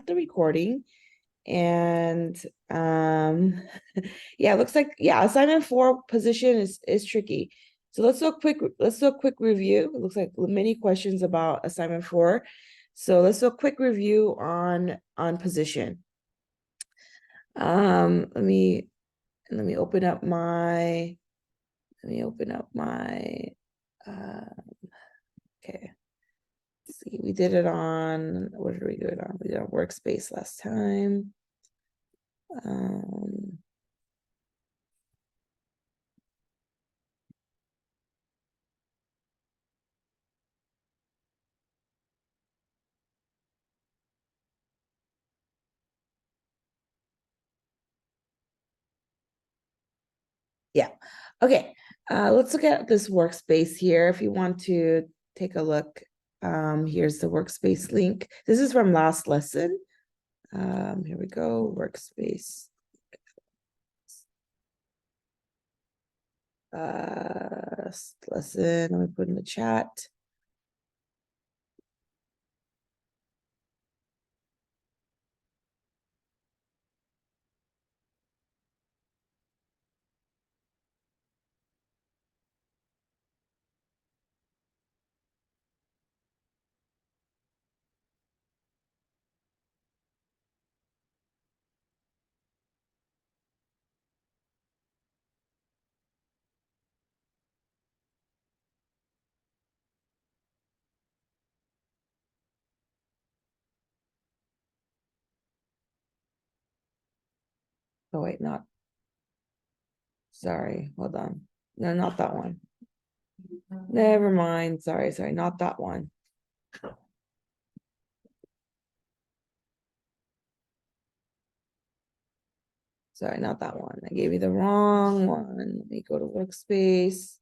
the recording. And yeah, it looks like, yeah, assignment 4 position is tricky. So let's do a quick review. It looks like many questions about assignment 4. So let's do a quick review on position. Let me open up my okay. Let's see, we did it on, what did we do it on? We did it on Workspace last time. Yeah. Okay. Let's look at this workspace here. If you want to take a look, here's the workspace link. This is from last lesson. Here we go, workspace. Lesson, let me put in the chat. Oh, wait, sorry, hold on. No, not that one. Never mind. Sorry, not that one. Sorry, not that one. I gave you the wrong one. Let me go to workspace.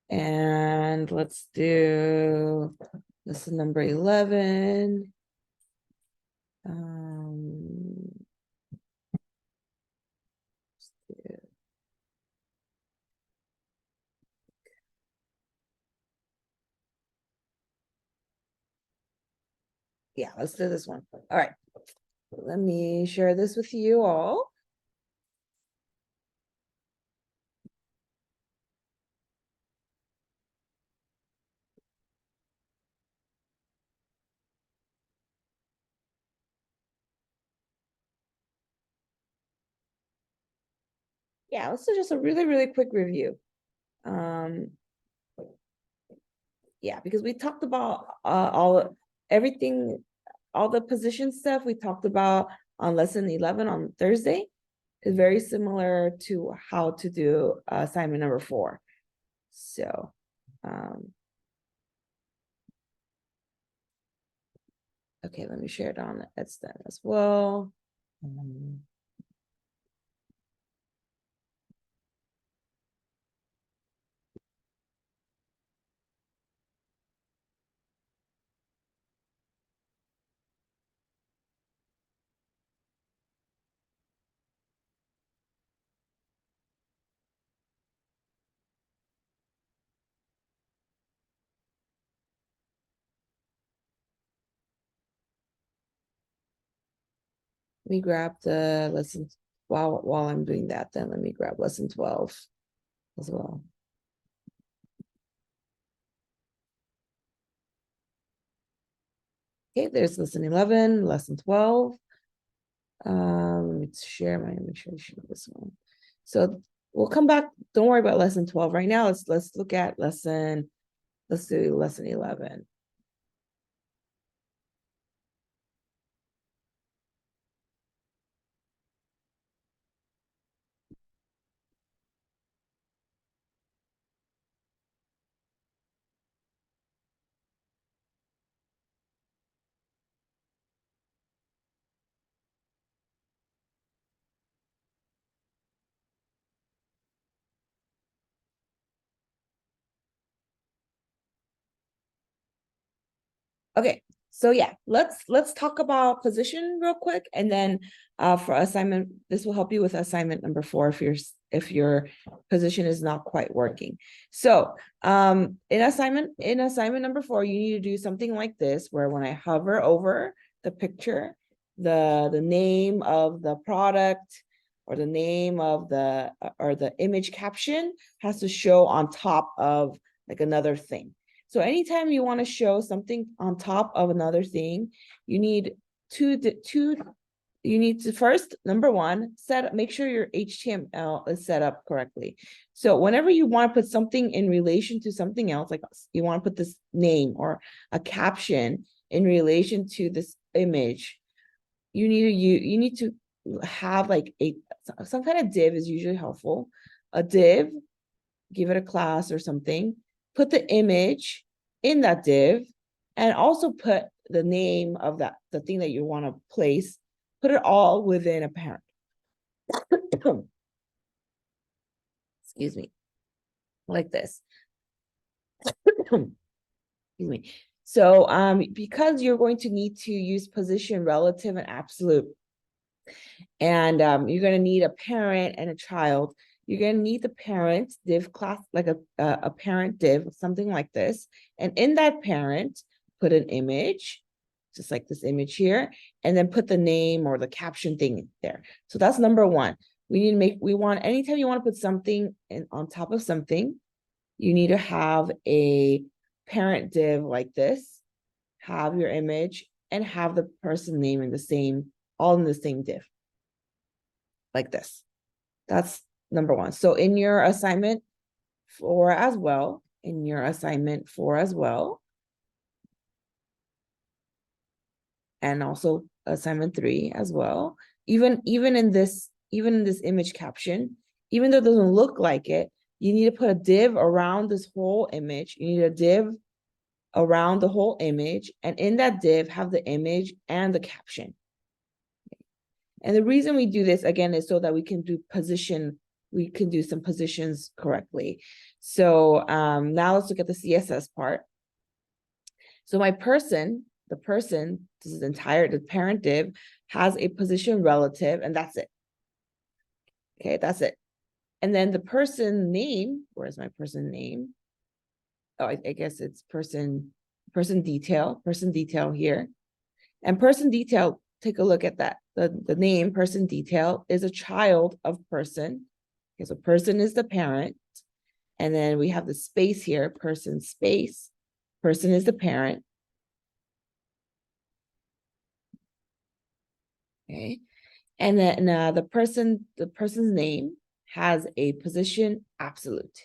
And let's do lesson number 11. Yeah, let's do this one. All right. Let me share this with you all. Yeah, let's do just a really quick review. Yeah, because we talked about everything, all the position stuff we talked about on lesson 11 on Thursday is very similar to how to do assignment number 4. So okay, let me share it on Edsten as well. Let me grab the lesson while I'm doing that. Then let me grab lesson 12 as well. Okay, there's lesson 11, lesson 12. Let me share this one. So we'll come back. Don't worry about lesson 12 right now. Let's look at let's do lesson 11. Okay, so yeah, let's talk about position real quick, and then for assignment, this will help you with assignment number 4 if your position is not quite working. So in assignment number 4, you need to do something like this, where when I hover over the picture, the name of the product or the name of the or the image caption has to show on top of like another thing. So anytime you want to show something on top of another thing, you need you need to first, number one, make sure your HTML is set up correctly. So whenever you want to put something in relation to something else, like you want to put this name or a caption in relation to this image, you need to have like some kind of div is usually helpful. A div, give it a class or something, put the image in that div, and also put the name of the thing that you want to place, put it all within a parent. Excuse me. Like this. Excuse me. So because you're going to need to use position, relative, and absolute, and you're going to need a parent and a child, you're going to need the parent div class, like a parent div, something like this. And in that parent, put an image, just like this image here, and then put the name or the caption thing there. So that's number one. Anytime you want to put something on top of something, you need to have a parent div like this, have your image, and have the person name all in the same div. Like this. That's number one. So in your assignment 4 as well, and also assignment 3 as well, even in this image caption, even though it doesn't look like it, you need to put a div around this whole image. You need a div around the whole image, and in that div have the image and the caption. And the reason we do this again is so that we can do some positions correctly. So now let's look at the CSS part. So the parent div has a position relative, and that's it. Okay, that's it. And then the person name, where's my person name? Oh, I guess it's person detail here. And person detail, take a look at that. The name person detail is a child of person. Okay, so person is the parent. And then we have the space here, person space. Person is the parent. Okay. And then the person's name has a position absolute.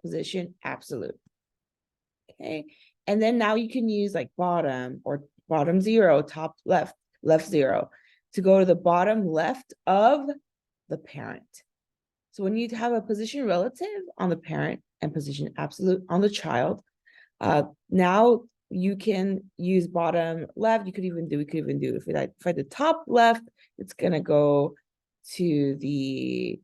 Position absolute. Okay. And then now you can use like bottom or bottom 0, top left 0 to go to the bottom left of the parent. So when you have a position relative on the parent and position absolute on the child, now you can use bottom left. We could even do if I did top left, it's gonna go to the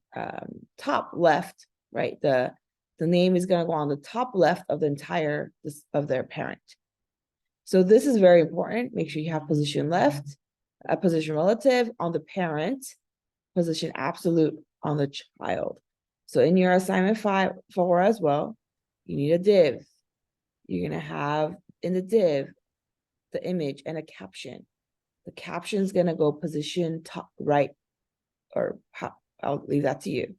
top left, right? The name is gonna go on the top left of the entire of their parent. So this is very important. Make sure you have position left, a position relative on the parent, position absolute on the child. So in your assignment 4 as well, you need a div. You're gonna have in the div the image and a caption. The caption is gonna go position top right, or I'll leave that to you.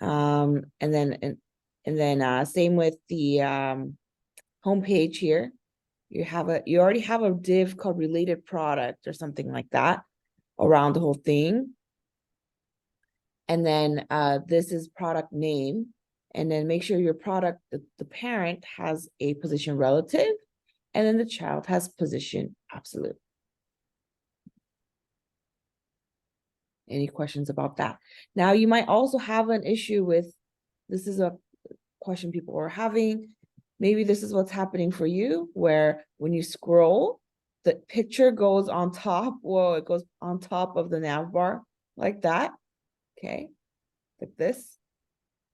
And then same with the homepage here. You already have a div called related product or something like that around the whole thing. And then this is product name. And then make sure your product, the parent has a position relative, and then the child has position absolute. Any questions about that? Now you might also have an issue with, this is a question people are having. Maybe this is what's happening for you, where when you scroll, the picture goes on top. Whoa, it goes on top of the nav bar like that. Okay, like this.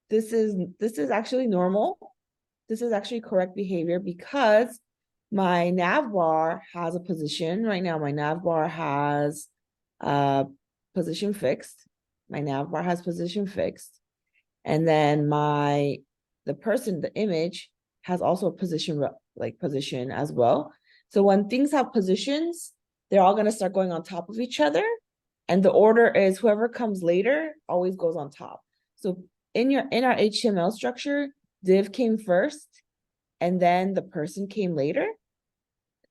This is actually normal. This is actually correct behavior because my nav bar has a position. Right now, my nav bar has position fixed. My nav bar has position fixed. And then the image has also a position as well. So when things have positions, they're all gonna start going on top of each other. And the order is whoever comes later always goes on top. So in our HTML structure, div came first, and then the person came later.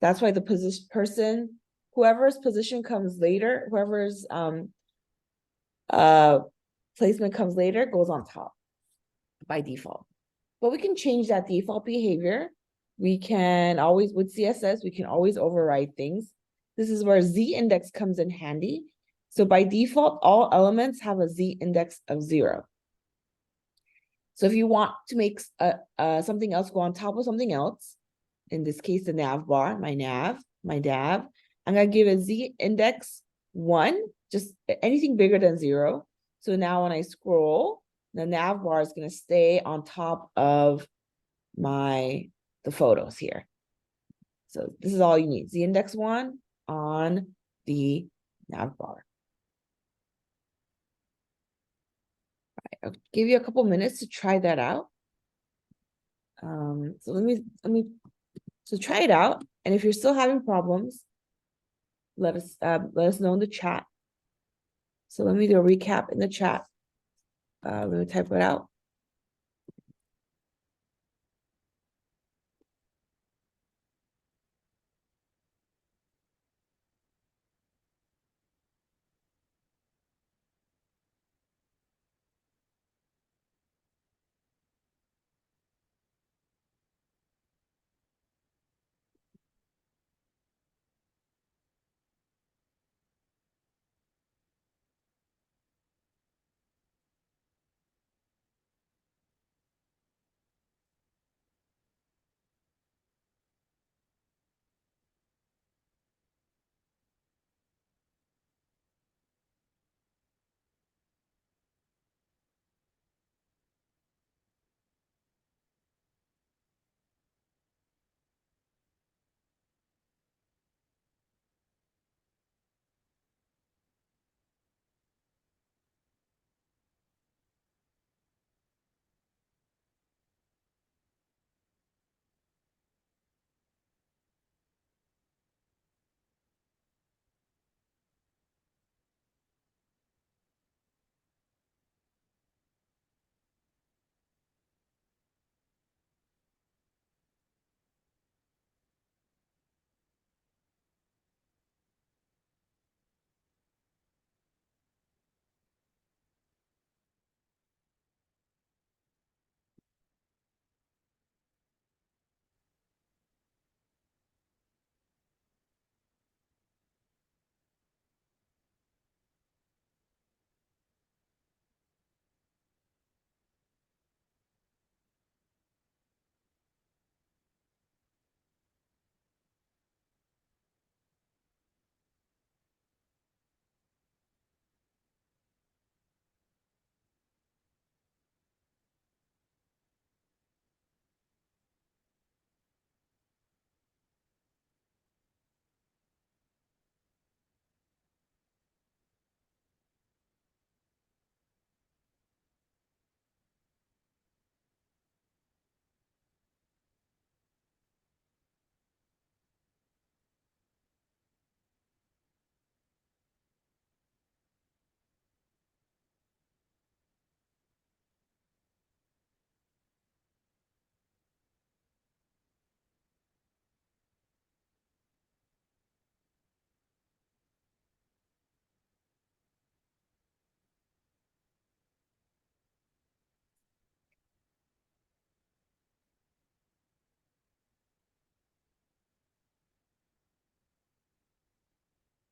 That's why the whoever's position comes later, whoever's placement comes later goes on top by default. But we can change that default behavior. We can always, with CSS, we can always override things. This is where Z index comes in handy. So by default, all elements have a Z index of 0. So if you want to make something else go on top of something else, in this case, the nav bar, my dav, I'm gonna give a Z index 1, just anything bigger than 0. So now when I scroll, the nav bar is gonna stay on top of the photos here. So this is all you need. Z index 1 on the nav bar. I'll give you a couple minutes to try that out. So so try it out. And if you're still having problems, let us know in the chat. So let me do a recap in the chat. Let me type it out.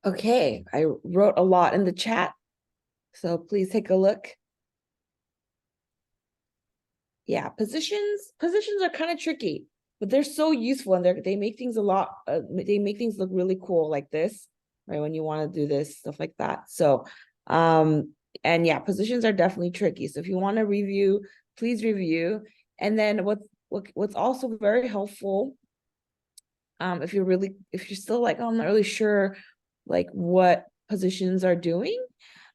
Okay, I wrote a lot in the chat, so please take a look. Yeah, positions are kind of tricky, but they're so useful, and they make things they make things look really cool like this, right? When you want to do this stuff like that. So, and yeah, positions are definitely tricky. So if you want to review, please review. And then what's also very helpful, if you're still like, oh, I'm not really sure like what positions are doing,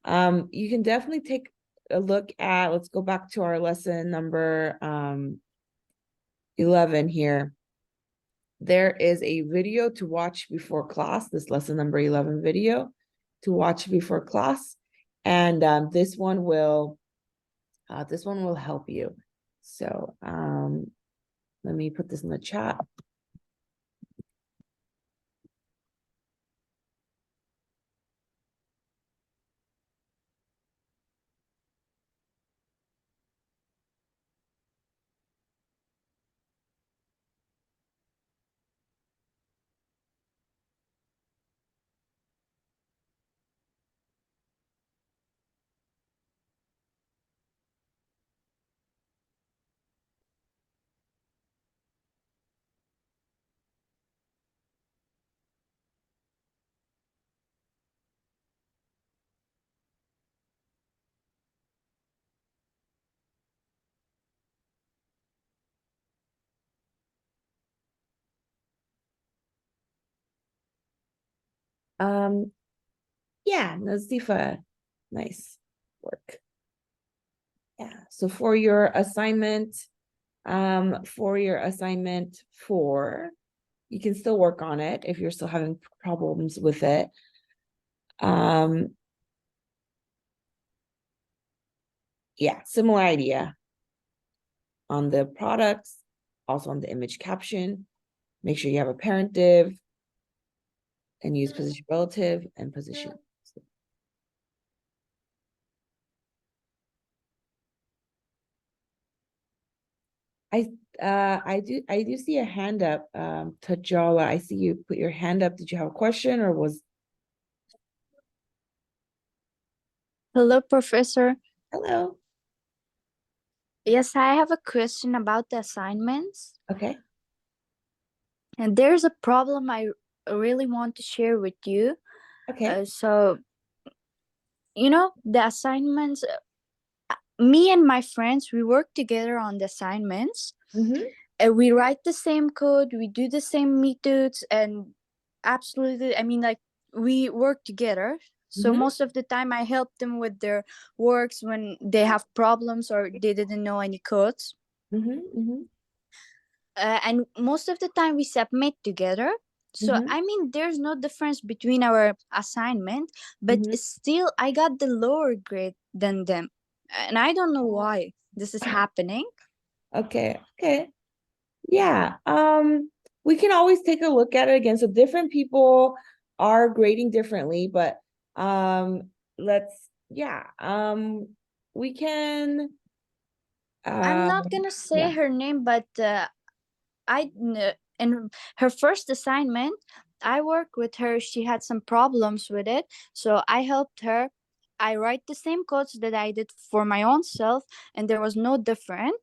you can definitely take a look at, let's go back to our lesson number 11 here. there is a video to watch before class, this lesson number 11 video to watch before class. And this one will help you. So let me put this in the chat. Yeah, Nazifa, nice work. Yeah, so for your assignment, four, you can still work on it if you're still having problems with it. Yeah, similar idea on the products, also on the image caption. Make sure you have a parent div and use position relative and position. I do see a hand up, Tajala. I see you put your hand up. Did you have a question or was? Hello, Professor. Hello. Yes, I have a question about the assignments. Okay. And there's a problem I really want to share with you. Okay. So, the assignments, me and my friends, we work together on the assignments. We write the same code, we do the same methods, and absolutely, we work together. So most of the time, I help them with their works when they have problems or they didn't know any codes. And most of the time we submit together. So there's no difference between our assignment, but still I got the lower grade than them, and I don't know why this is happening. Okay. Yeah. We can always take a look at it again. So different people are grading differently, but we can I'm not gonna say her name, but in her first assignment, I worked with her. She had some problems with it, so I helped her. I write the same codes that I did for my own self, and there was no difference.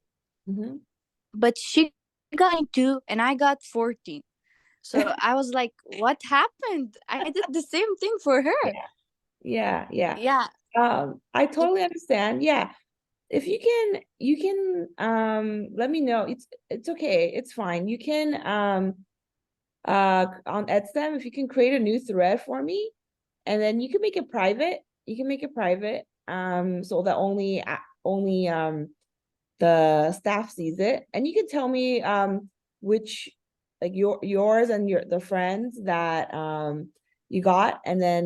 But she got 2 and I got 14. So I was like, what happened? I did the same thing for her. Yeah. Yeah. I totally understand. Yeah. If you can let me know. It's okay. It's fine. You can on Edstem, if you can create a new thread for me, and then you can make it private. So that only the staff sees it, and you can tell me which, like yours and the friends that you got, and then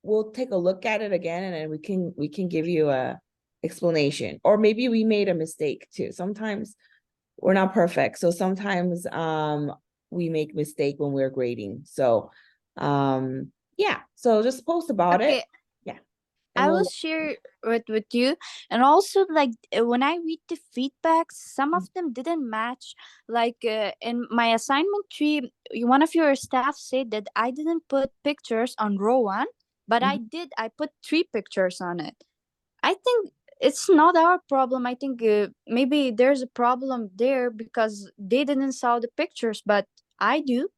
we'll take a look at it again, and then we can give you a explanation, or maybe we made a mistake too. Sometimes we're not perfect, so sometimes we make mistake when we're grading. So yeah, so just post about it. Yeah, and I will share it with you. And also, like, when I read the feedbacks, some of them didn't match. Like, in my assignment 3, one of your staff said that I didn't put pictures on row 1, but I did. I put 3 pictures on it. I think it's not our problem. I think maybe there's a problem there because they didn't saw the pictures, but I do.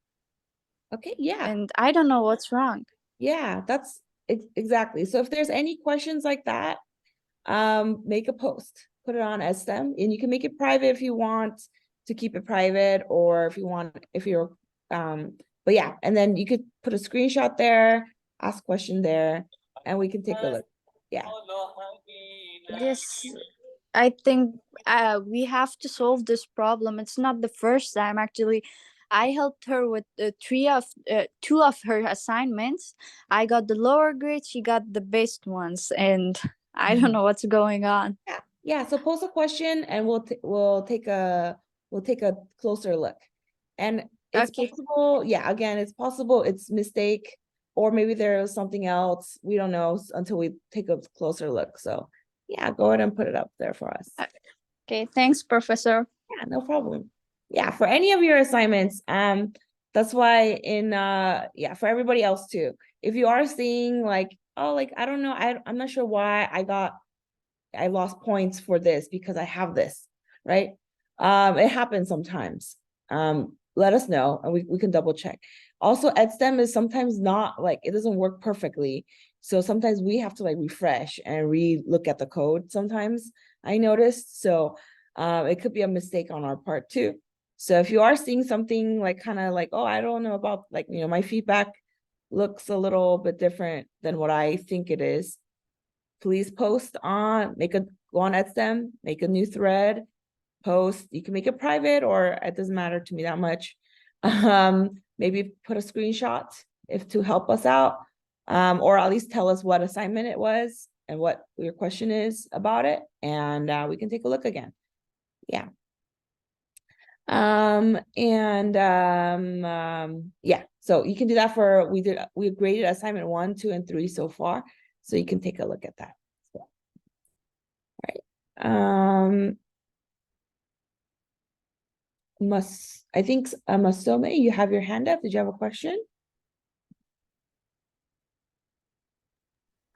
Okay, yeah. And I don't know what's wrong. Yeah, that's exactly. So if there's any questions like that, make a post, put it on STEM, and you can make it private if you want to keep it private, or if you're, but yeah, and then you could put a screenshot there, ask question there, and we can take a look. Yeah. This, I think we have to solve this problem. It's not the first time actually. I helped her with two of her assignments. I got the lower grade, she got the best ones, and I don't know what's going on. Yeah, so post a question and we'll take a closer look. And it's Okay. possible, yeah, again, it's possible it's mistake, or maybe there was something else. We don't know until we take a closer look. So yeah, go ahead and put it up there for us. Okay, thanks, Professor. Yeah, no problem. Yeah, for any of your assignments, that's why yeah, for everybody else too. If you are seeing like, oh, like I don't know, I'm not sure why I lost points for this because I have this, right? It happens sometimes. Let us know and we can double check. Also, EdSTEM is sometimes not like, it doesn't work perfectly. So sometimes we have to like refresh and re-look at the code sometimes, I noticed. So it could be a mistake on our part too. So if you are seeing something like kind of like, oh, I don't know about like, my feedback looks a little bit different than what I think it is, please post on, go on EdSTEM, make a new thread, post. You can make it private or it doesn't matter to me that much. Maybe put a screenshot if to help us out, or at least tell us what assignment it was and what your question is about it, and we can take a look again. Yeah. Yeah, so you can do that for, we graded assignment 1, 2, and 3 so far, so you can take a look at that. So, all right. I think Masome, you have your hand up. Did you have a question?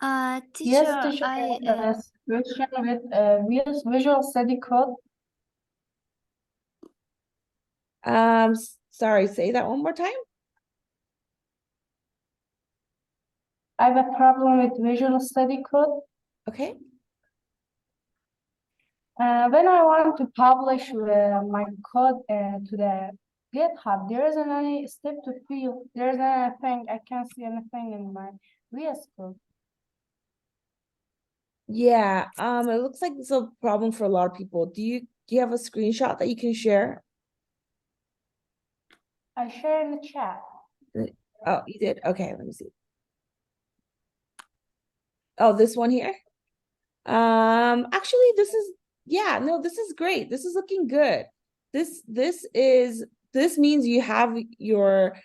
Yes, Teacher, teacher, I have a question with Visual Study Code. Sorry, say that one more time. I have a problem with Visual Study Code. Okay. When I want to publish my code to the GitHub, there isn't any step to fill. There isn't anything. I can't see anything in my VS Code. Yeah, it looks like it's a problem for a lot of people. Do you have a screenshot that you can share? I share in the chat. Oh, you did? Okay, let me see. Oh, this one here? Actually, this is, yeah, no, this is great. This is looking good. This means you have your,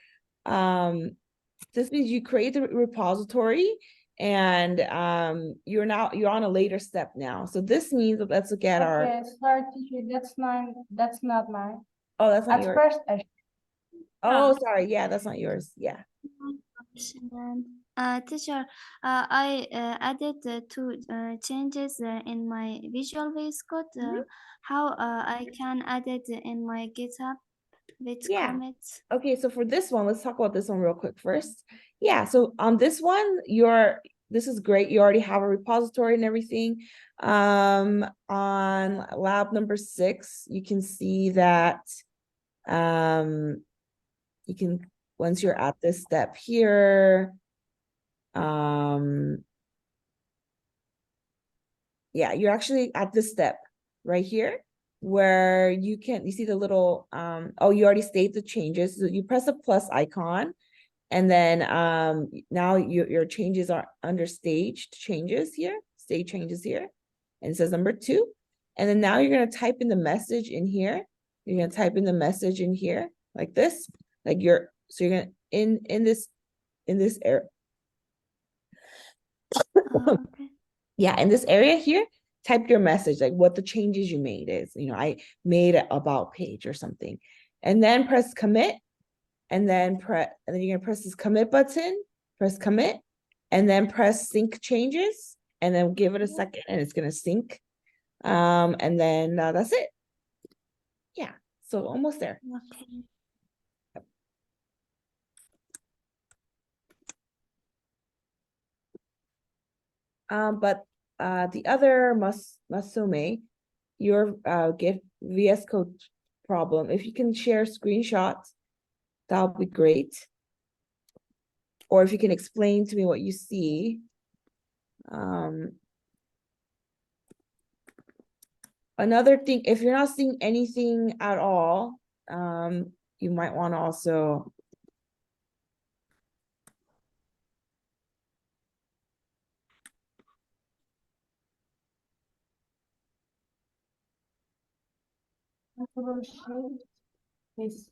this means you create the repository and you're on a later step now. So this means that let's look at our, Okay, sorry, teacher, that's not mine. oh, that's not At yours. first, Oh, sorry. Yeah, that's not yours. Yeah. Teacher, I added two changes in my Visual Basic Code. How I can add it in my GitHub with Yeah. commits? Okay, so for this one, let's talk about this one real quick first. Yeah, so on this one, this is great. You already have a repository and everything. On lab number 6, you can see that you can, once you're at this step here, yeah, you're actually at this step right here where you see the little, oh, you already saved the changes. So you press the plus icon and then now your changes are under staged changes here, stage changes here. And it says number 2. And then now you're going to type in the message in here. You're going to type in the message in here like this, like so you're going to, in this area. Okay. Yeah, in this area here, type your message, like what the changes you made is. I made an about page or something. And then press commit. And then you're gonna press this commit button, press commit, and then press sync changes, and then give it a second and it's gonna sync. And then that's it. Yeah, so almost there. Okay. But the other Masome, your get VS Code problem, if you can share screenshots, that would be great. Or if you can explain to me what you see. Another thing, if you're not seeing anything at all, you might want to also. Control Shift is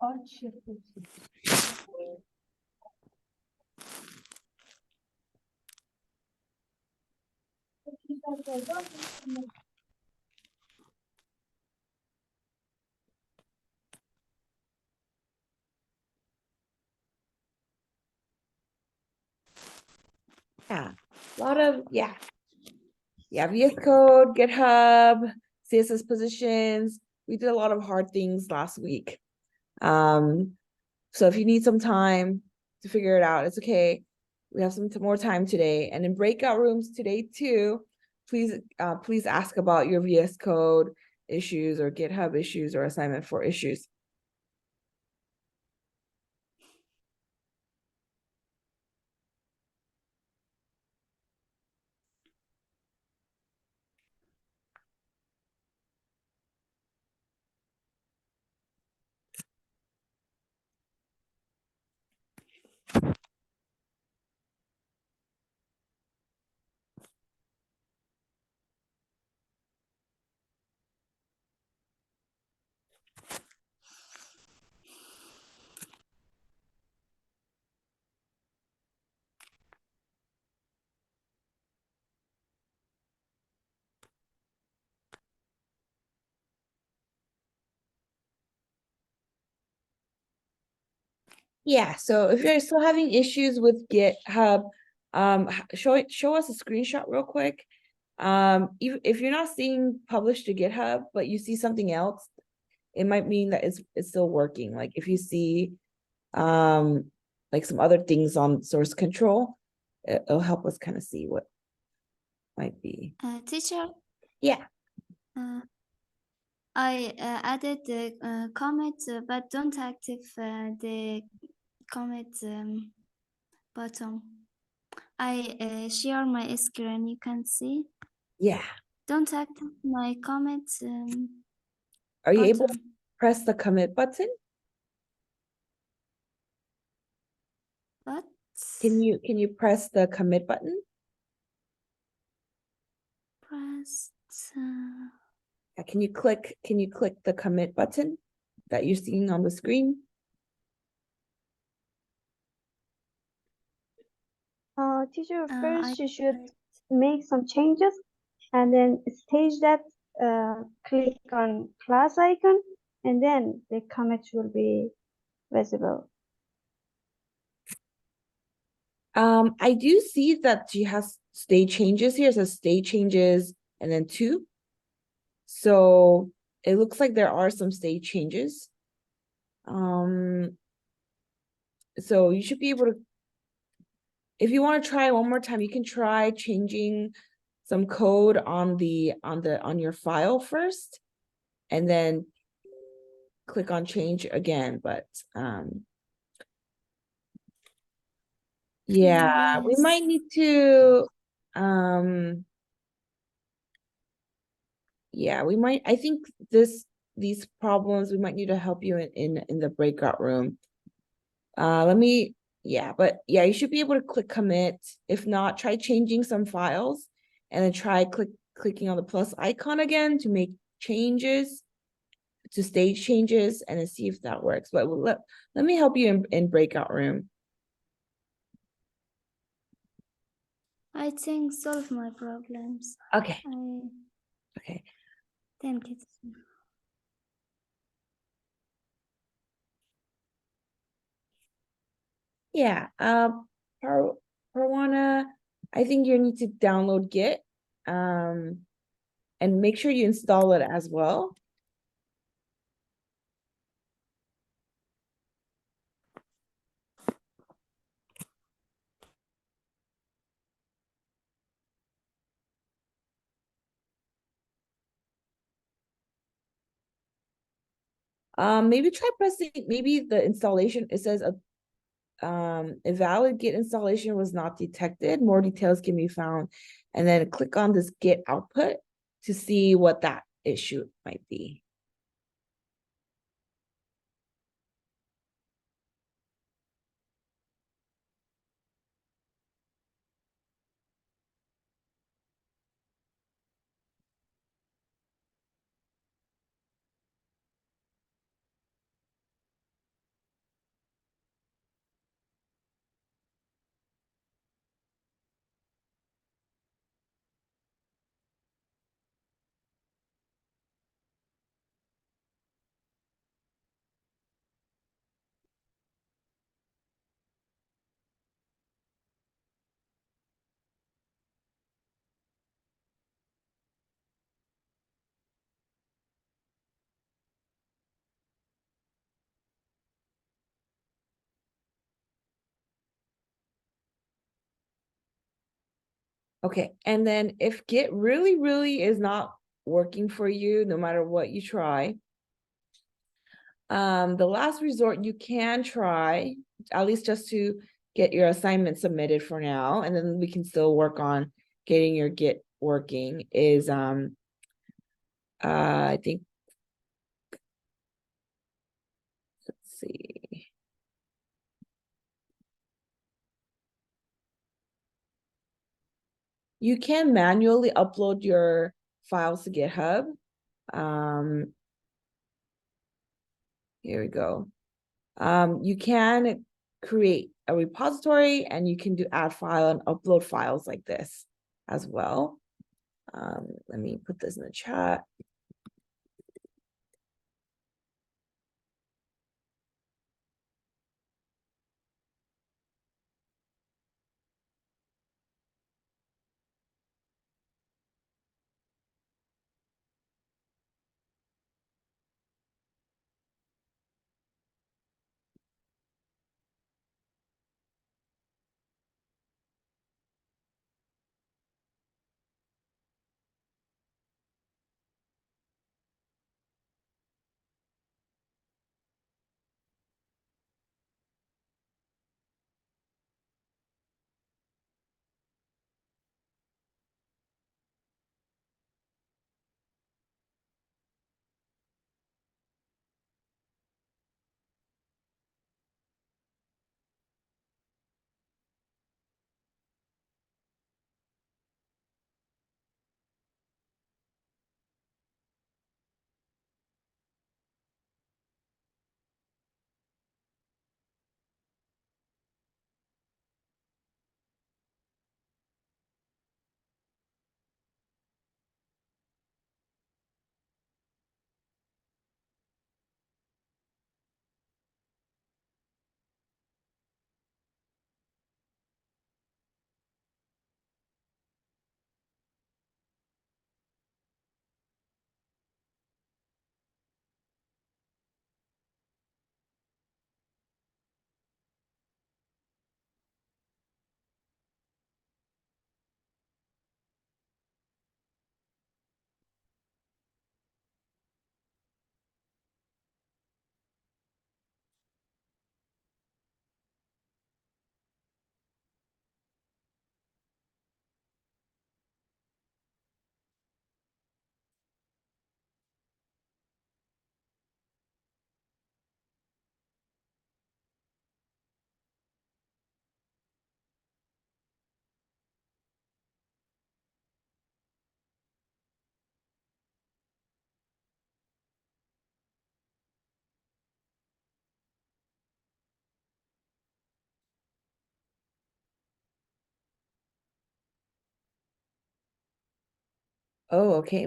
Alt Shift is. Yeah, a lot of, yeah. Yeah, VS Code, GitHub, CSS positions. We did a lot of hard things last week. So if you need some time to figure it out, it's okay. We have some more time today. And in breakout rooms today too, please ask about your VS Code issues or GitHub issues or assignment 4 issues. Yeah, so if you're still having issues with GitHub, show us a screenshot real quick. If you're not seeing publish to GitHub, but you see something else, it might mean that it's still working. Like if you see like some other things on source control, it'll help us kind of see what might be. Teacher, Yeah. I added the comment, but don't active the comment button. I share my screen. You can see. Yeah. Don't active my comment Are you able to button. press the commit button? But Can you press the commit button? press. Yeah, can you click the commit button that you're seeing on the screen? Teacher, I first you should make some changes and then stage that, click on plus icon, and then the commit will be visible. I do see that she has state changes here. It says state changes and then 2. So it looks like there are some state changes. So you should be able to, if you want to try one more time, you can try changing some code on your file first, and then click on change again. But yeah, we Yes. might need to yeah, we might, I think these problems, we might need to help you in the breakout room. But yeah, you should be able to click commit. If not, try changing some files and then try clicking on the plus icon again to make changes, to stage changes, and then see if that works. But let me help you in breakout room. I think solve my problems. Okay. Okay. Thank you. Yeah. Parwana, I think you need to download Git, and make sure you install it as well. Maybe try pressing, maybe the installation, it says a valid Git installation was not detected. More details can be found. And then click on this Git output to see what that issue might be. Okay, and then if Git really is not working for you, no matter what you try, the last resort you can try, at least just to get your assignment submitted for now, and then we can still work on getting your Git working, is I think, let's see. You can manually upload your files to GitHub. Here we go. You can create a repository and you can do add file and upload files like this as well. Let me put this in the chat. Oh, okay.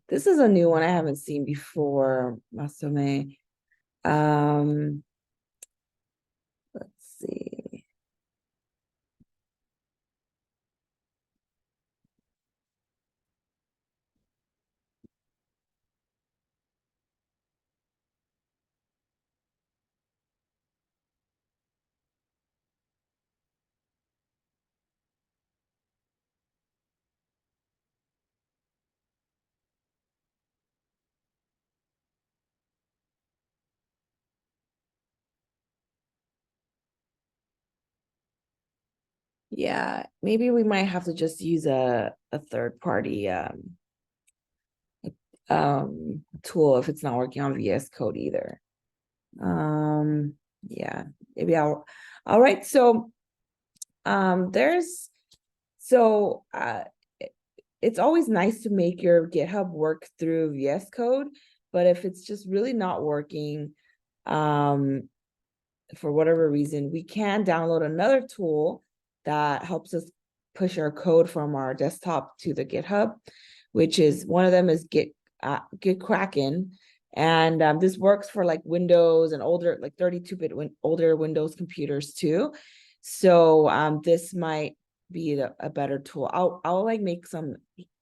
This is a new one I haven't seen before, Masome. Let's see. Yeah, maybe we might have to just use a third party tool if it's not working on VS Code either. Yeah, maybe all right. So it's always nice to make your GitHub work through VS Code, but if it's just really not working, for whatever reason, we can download another tool that helps us push our code from our desktop to the GitHub, which is one of them is Gitkraken. And this works for like Windows and older, like 32-bit older Windows computers too. So this might be a better tool. I'll like make some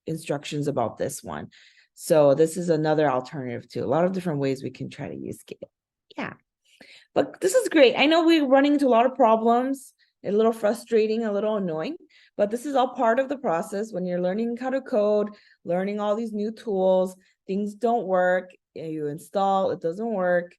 instructions about this one. So this is another alternative to a lot of different ways we can try to use Git. Yeah. But this is great. I know we're running into a lot of problems a little frustrating, a little annoying, but this is all part of the process when you're learning how to code, learning all these new tools, things don't work, you install, it doesn't work.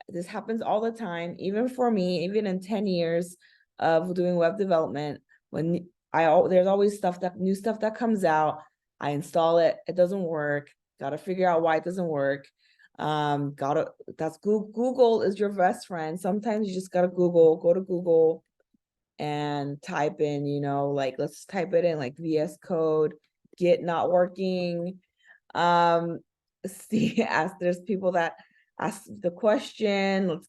This happens all the time, even for me, even in 10 years of doing web development, when there's always new stuff that comes out, I install it, it doesn't work, gotta figure out why it doesn't work. That's Google is your best friend. Sometimes you just gotta go to Google and type in, like, let's type it in, like VS Code, Git not working. See, there's people that ask the question,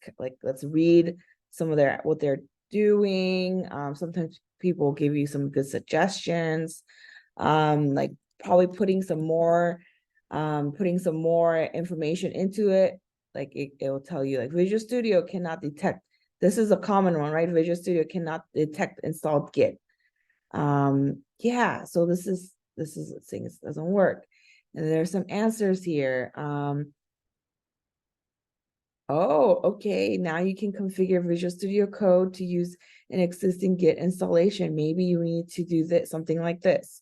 let's read some of what they're doing. Sometimes people give you some good suggestions, like probably putting some more information into it. Like it will tell you, like, Visual Studio cannot detect, this is a common one, right? Visual Studio cannot detect installed Git. Yeah, so this is saying it doesn't work. And there's some answers here. Oh, okay. Now you can configure Visual Studio Code to use an existing Git installation. Maybe you need to do something like this.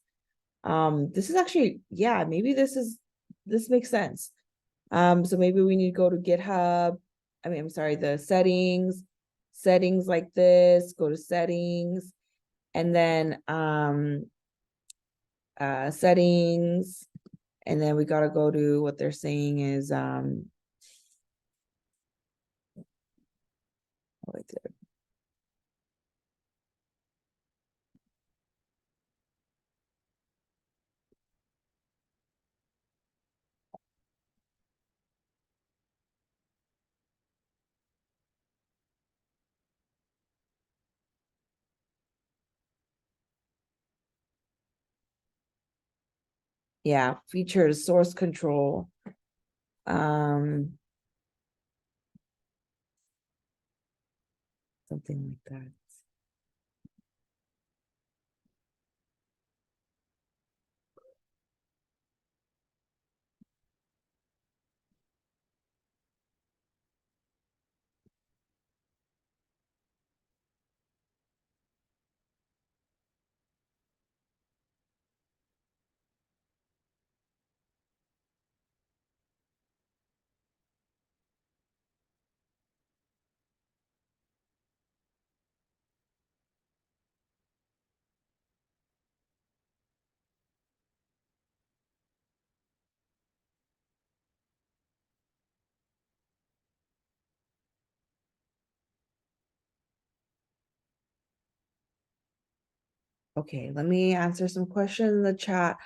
This is actually, yeah, maybe this makes sense. So maybe we need to go to GitHub. I'm sorry, the settings like this, go to settings, and then settings, and then we gotta go to what they're saying is right there. Yeah, features, source control. Something like that. Okay, let me answer some questions in the chat.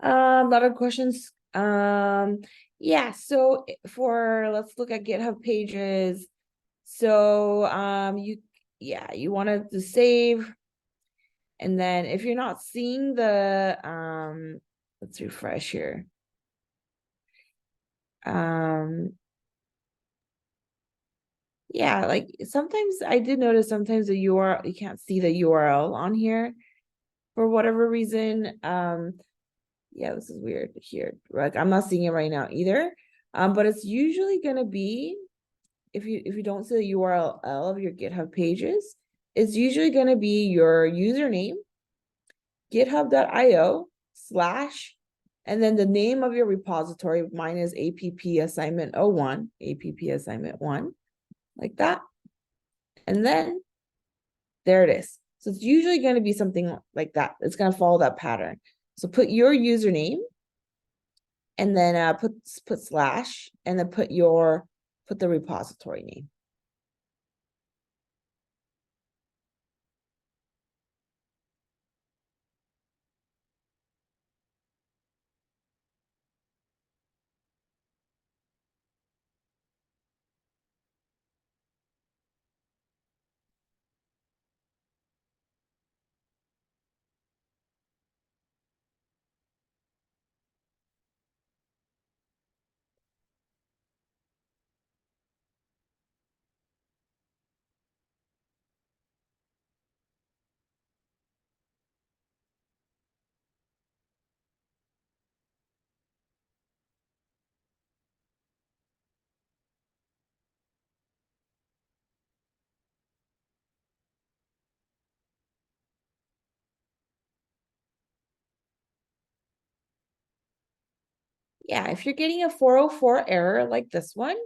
A lot of questions. Yeah, so let's look at GitHub pages. So you wanted to save, and then if you're not seeing let's refresh here. Yeah, like sometimes I did notice sometimes the URL, you can't see the URL on here for whatever reason. Yeah, this is weird here. Like I'm not seeing it right now either. But it's usually gonna be, if you don't see the URL of your GitHub pages, it's usually gonna be your username, github.io/ and then the name of your repository. Mine is app assignment 01, app assignment 1, like that. And then there it is. So it's usually going to be something like that. It's going to follow that pattern. So put your username, and then put slash, and then put the repository name. yeah, if you're getting a 404 error like this one,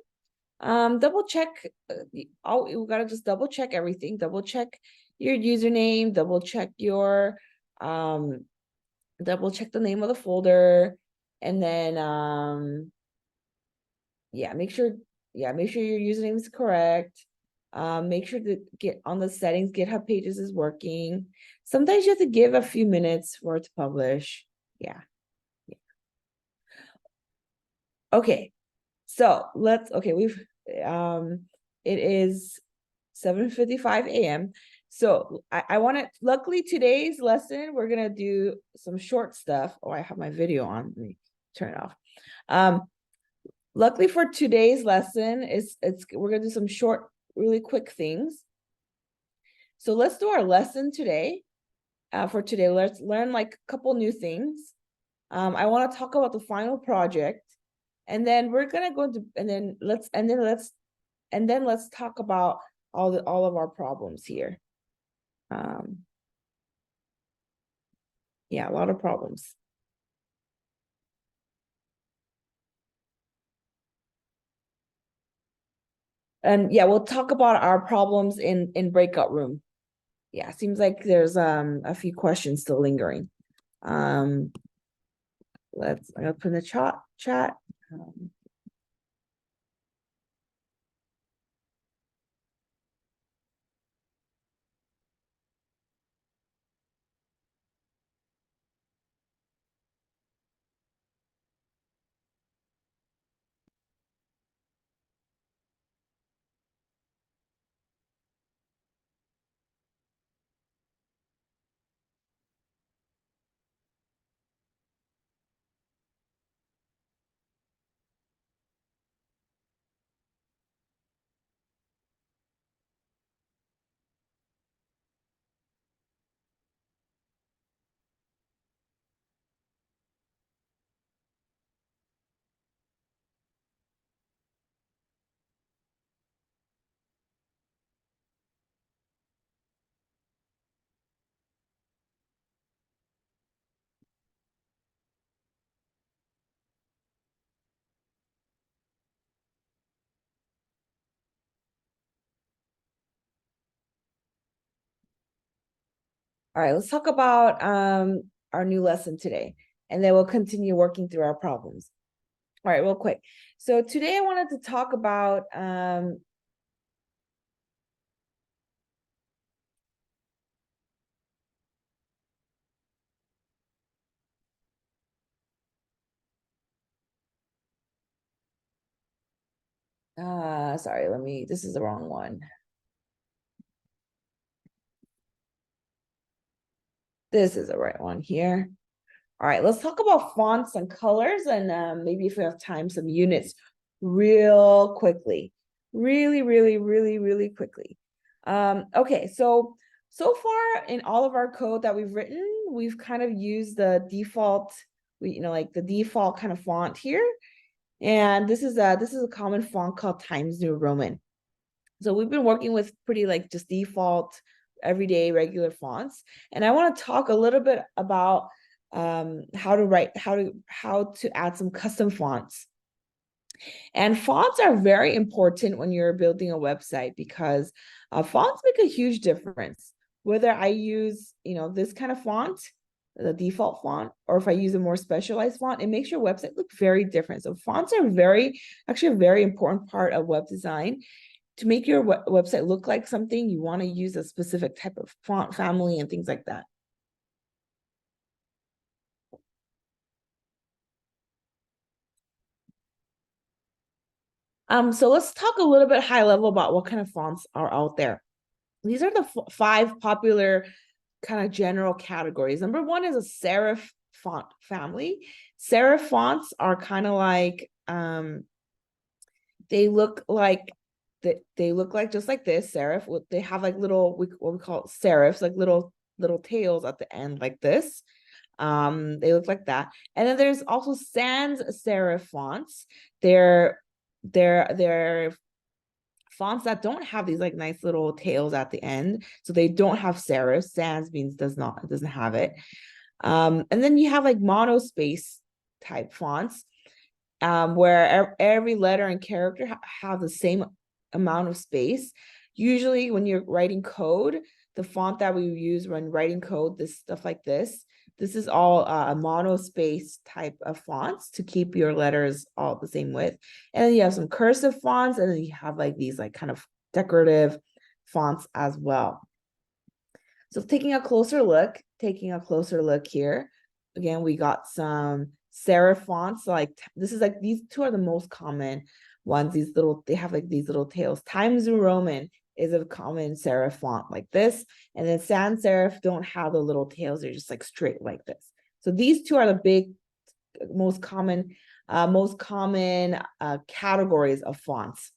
double check, you gotta just double check everything, double check your username, double check your, double check the name of the folder, and then, yeah, make sure your username is correct. Make sure to get on the settings, GitHub Pages is working. Sometimes you have to give a few minutes for it to publish. Yeah. Okay, so we've, it is 7:55 a.m. So I want to, luckily today's lesson, we're gonna do some short stuff. Oh, I have my video on, let me turn it off. Luckily for today's lesson, we're gonna do some short, really quick things. So let's do our lesson today. For today, let's learn like a couple new things. I want to talk about the final project, and then we're gonna go into, and then let's talk about all of our problems here. Yeah, a lot of problems. And yeah, we'll talk about our problems in breakout room. Yeah, seems like there's a few questions still lingering. I'm gonna put in the chat. All right, let's talk about our new lesson today, and then we'll continue working through our problems. All right, real quick. So today I wanted to talk about sorry, this is the wrong one. This is the right one here. All right, let's talk about fonts and colors, and maybe if we have time, some units real quickly. Really quickly. Okay, so far in all of our code that we've written, we've kind of used the default, like the default kind of font here. And this is a common font called Times New Roman. So we've been working with pretty like just default, everyday, regular fonts. And I want to talk a little bit about how to add some custom fonts. And fonts are very important when you're building a website, because fonts make a huge difference. Whether I use, this kind of font, the default font, or if I use a more specialized font, it makes your website look very different. So fonts are actually a very important part of web design. To make your website look like something, you want to use a specific type of font family and things like that. So let's talk a little bit high level about what kind of fonts are out there. These are the 5 popular kind of general categories. Number 1 is a serif font family. Serif fonts are kind of like, they look like just like this serif. They have like little, what we call serifs, like little tails at the end like this. They look like that. And then there's also sans serif fonts. They're fonts that don't have these like nice little tails at the end, so they don't have serif. Sans means doesn't have it. And then you have like monospace type fonts. where every letter and character have the same amount of space. Usually when you're writing code, the font that we use when writing code, this stuff like this is all a monospace type of fonts to keep your letters all the same width. And then you have some cursive fonts, and then you have like these like kind of decorative fonts as well. So taking a closer look here, again, we got some serif fonts. Like this is like, these two are the most common ones. These little, they have like these little tails. Times New Roman is a common serif font like this. And then sans serif don't have the little tails. They're just like straight like this. So these two are the big, most common categories of fonts.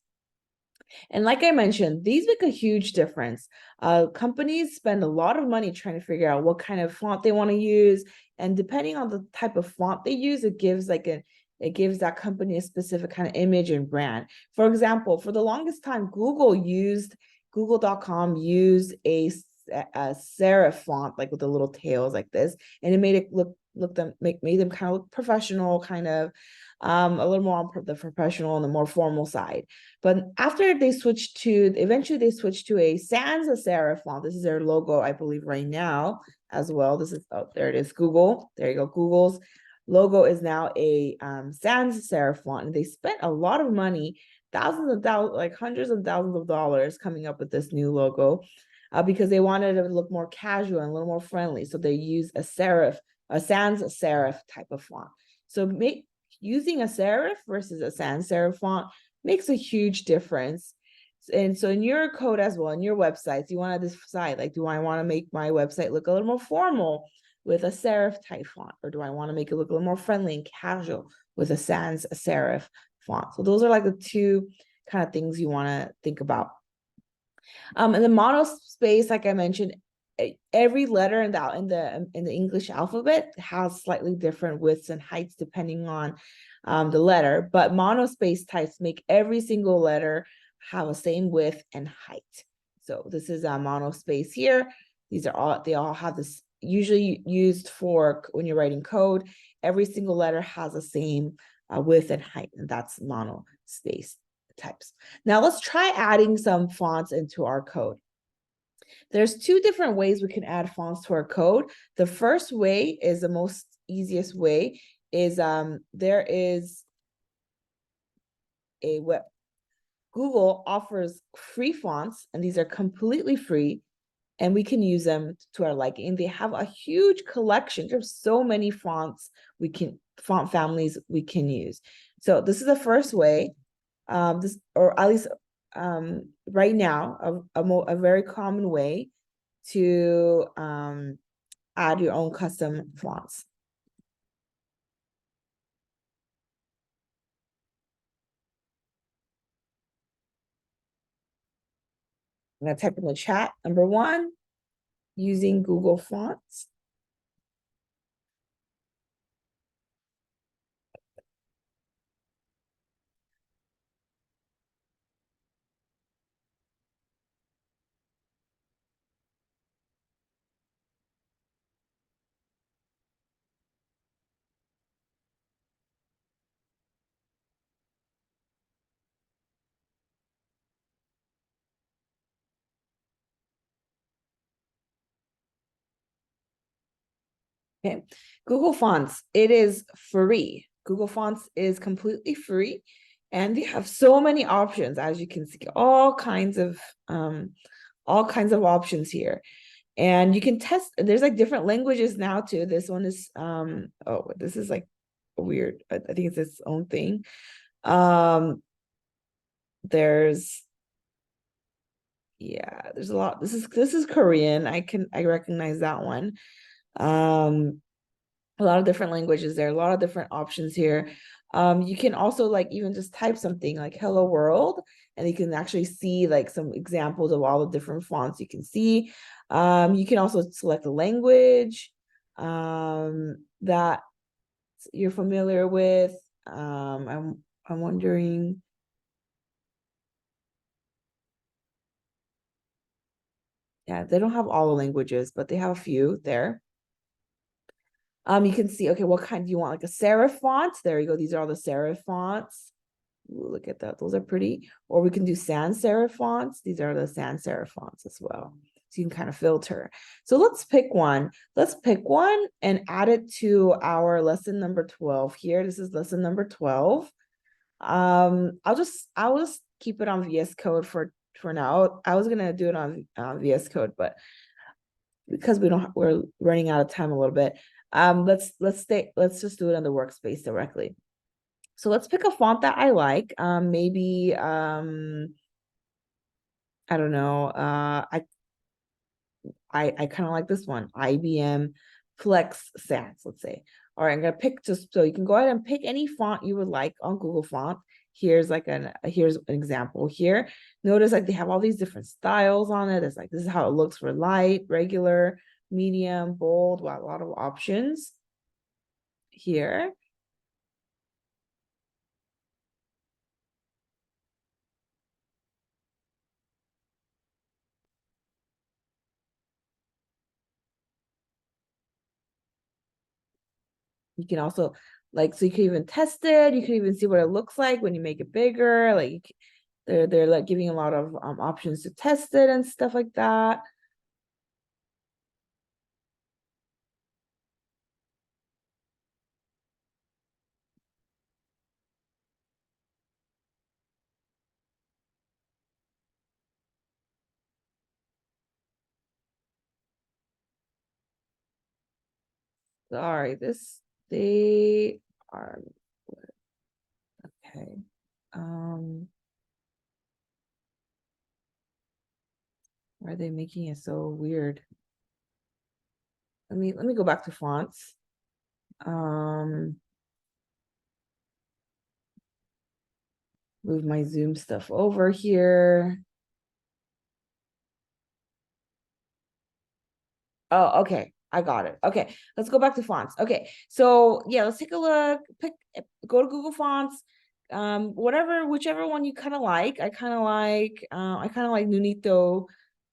And like I mentioned, these make a huge difference. Companies spend a lot of money trying to figure out what kind of font they want to use. And depending on the type of font they use, it gives that company a specific kind of image and brand. For example, for the longest time, Google.com used a serif font, like with the little tails like this, and it made it made them kind of look professional, kind of a little more on the professional and the more formal side. But after they switched to, eventually they switched to a sans serif font. This is their logo, I believe, right now as well. This is, oh, there it is, Google. There you go. Google's logo is now a sans serif font, and they spent a lot of money, like hundreds of thousands of dollars coming up with this new logo, because they wanted it to look more casual and a little more friendly. So they use a sans serif type of font. So using a serif versus a sans serif font makes a huge difference. And so in your code as well, in your websites, you want to decide, like, do I want to make my website look a little more formal with a serif type font, or do I want to make it look a little more friendly and casual with a sans serif font? So those are like the two kind of things you want to think about. And the monospace, like I mentioned, every letter in the English alphabet has slightly different widths and heights depending on the letter, but monospace types make every single letter have the same width and height. So this is a monospace here. They all have this, usually used for when you're writing code. Every single letter has the same width and height, and that's monospace types. Now let's try adding some fonts into our code. There's two different ways we can add fonts to our code. The first way is the most easiest way, is there is a web. Google offers free fonts, and these are completely free, and we can use them to our liking. They have a huge collection. There's so many fonts font families we can use. So this is the first way. This, or at least right now, a very common way to add your own custom fonts. I'm gonna type in the chat, number one, using Google Fonts. Okay, Google Fonts, it is free. Google Fonts is completely free, and they have so many options, as you can see, all kinds of options here. And you can test, there's like different languages now too. This one is oh, this is like weird. I think it's its own thing. There's, yeah, there's a lot. This is Korean. I recognize that one. A lot of different languages there, a lot of different options here. You can also like even just type something like hello world, and you can actually see like some examples of all the different fonts you can see. You can also select a language that you're familiar with. I'm wondering. Yeah, they don't have all the languages, but they have a few there. You can see, okay, what kind do you want? Like a serif font? There you go. These are all the serif fonts. Ooh, look at that. Those are pretty. Or we can do sans serif fonts. These are the sans serif fonts as well. So you can kind of filter. So let's pick one. Let's pick one and add it to our lesson number 12 here. This is lesson number 12. I'll just keep it on VS Code for now. I was gonna do it on VS Code, but because we're running out of time a little bit. Let's just do it on the workspace directly. So let's pick a font that I like. Maybe I don't know. I kind of like this one, IBM Flex Sans, let's say. All right, I'm gonna pick, just so you can go ahead and pick any font you would like on Google Font. Here's an example here. Notice like they have all these different styles on it. It's like, this is how it looks for light, regular, medium, bold. Wow, a lot of options here. You can also, like, so you can even test it. You can even see what it looks like when you make it bigger. Like, they're like giving a lot of options to test it and stuff like that. Sorry, they are, okay. Why are they making it so weird? Let me go back to fonts. Move my Zoom stuff over here. Oh, okay. I got it. Okay, let's go back to fonts. Okay, so yeah, let's take a look. Go to Google Fonts. Whichever one you kind of like. I kind of like Nunito.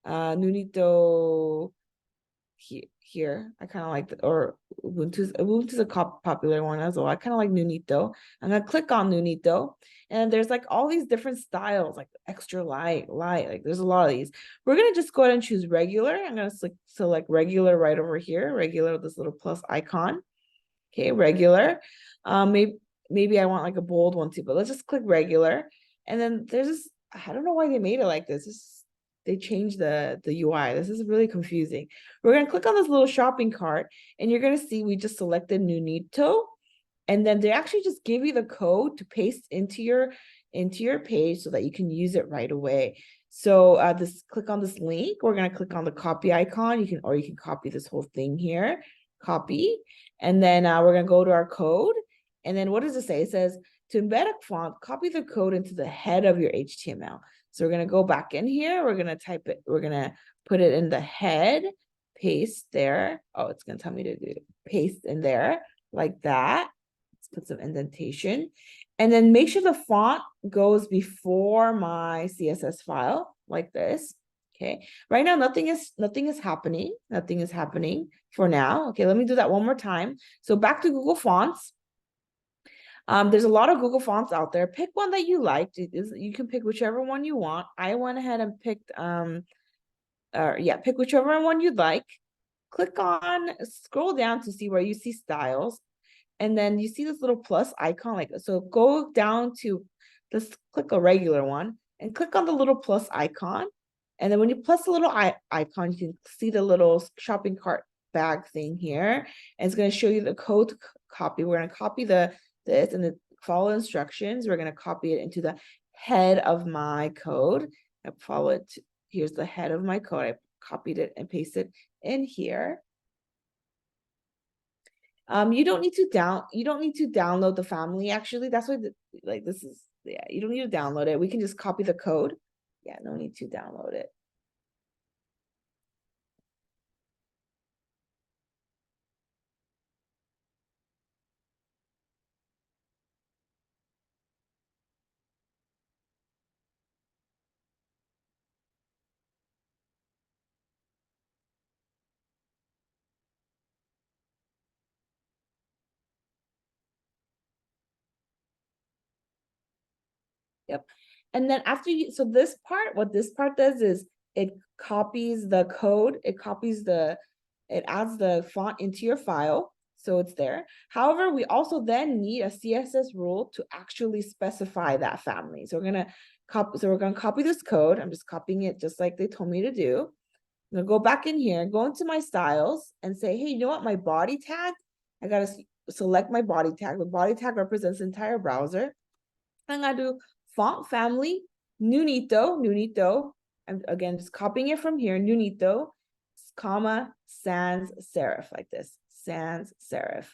Nunito here. I kind of like or Ubuntu's a popular one as well. I kind of like Nunito. I'm gonna click on Nunito, and there's like all these different styles, like extra light, like there's a lot of these. We're gonna just go ahead and choose regular. I'm gonna select regular right over here, regular with this little plus icon. Okay, regular. Maybe I want like a bold one too, but let's just click regular. And then there's this, I don't know why they made it like this. They changed the UI. This is really confusing. We're gonna click on this little shopping cart, and you're gonna see we just selected Nunito, and then they actually just give you the code to paste into your page so that you can use it right away. So click on this link. We're gonna click on the copy icon. You can copy this whole thing here, copy, and then we're gonna go to our code. And then what does it say? It says to embed a font, copy the code into the head of your HTML. So we're gonna go back in here. We're gonna type it. We're gonna put it in the head, paste there. Oh, it's gonna tell me to do paste in there like that. Let's put some indentation, and then make sure the font goes before my CSS file like this. Okay. Right now, nothing is happening. Nothing is happening for now. Okay. Let me do that one more time. So back to Google Fonts. There's a lot of Google Fonts out there. Pick one that you like. You can pick whichever one you want. I went ahead and picked, pick whichever one you'd like. Click on, scroll down to see where you see styles. And then you see this little plus icon, like, so go down to, let's click a regular one and click on the little plus icon. And then when you plus the little icon, you can see the little shopping cart bag thing here. And it's going to show you the code to copy. We're going to copy this and follow instructions. We're going to copy it into the head of my code. I follow it. Here's the head of my code. I copied it and pasted in here. You don't need to download the family, actually. That's why this is, yeah, you don't need to download it. We can just copy the code. Yeah, no need to download it. Yep. And then after you, so this part, what this part does is it copies the code, it adds the font into your file, so it's there. However, we also then need a CSS rule to actually specify that family. So we're gonna copy this code. I'm just copying it just like they told me to do. I'm gonna go back in here, go into my styles and say, hey, you know what, my body tag, I gotta select my body tag. The body tag represents the entire browser. I'm gonna do font family, Nunito. I'm again just copying it from here, Nunito, comma, sans serif, like this, sans serif.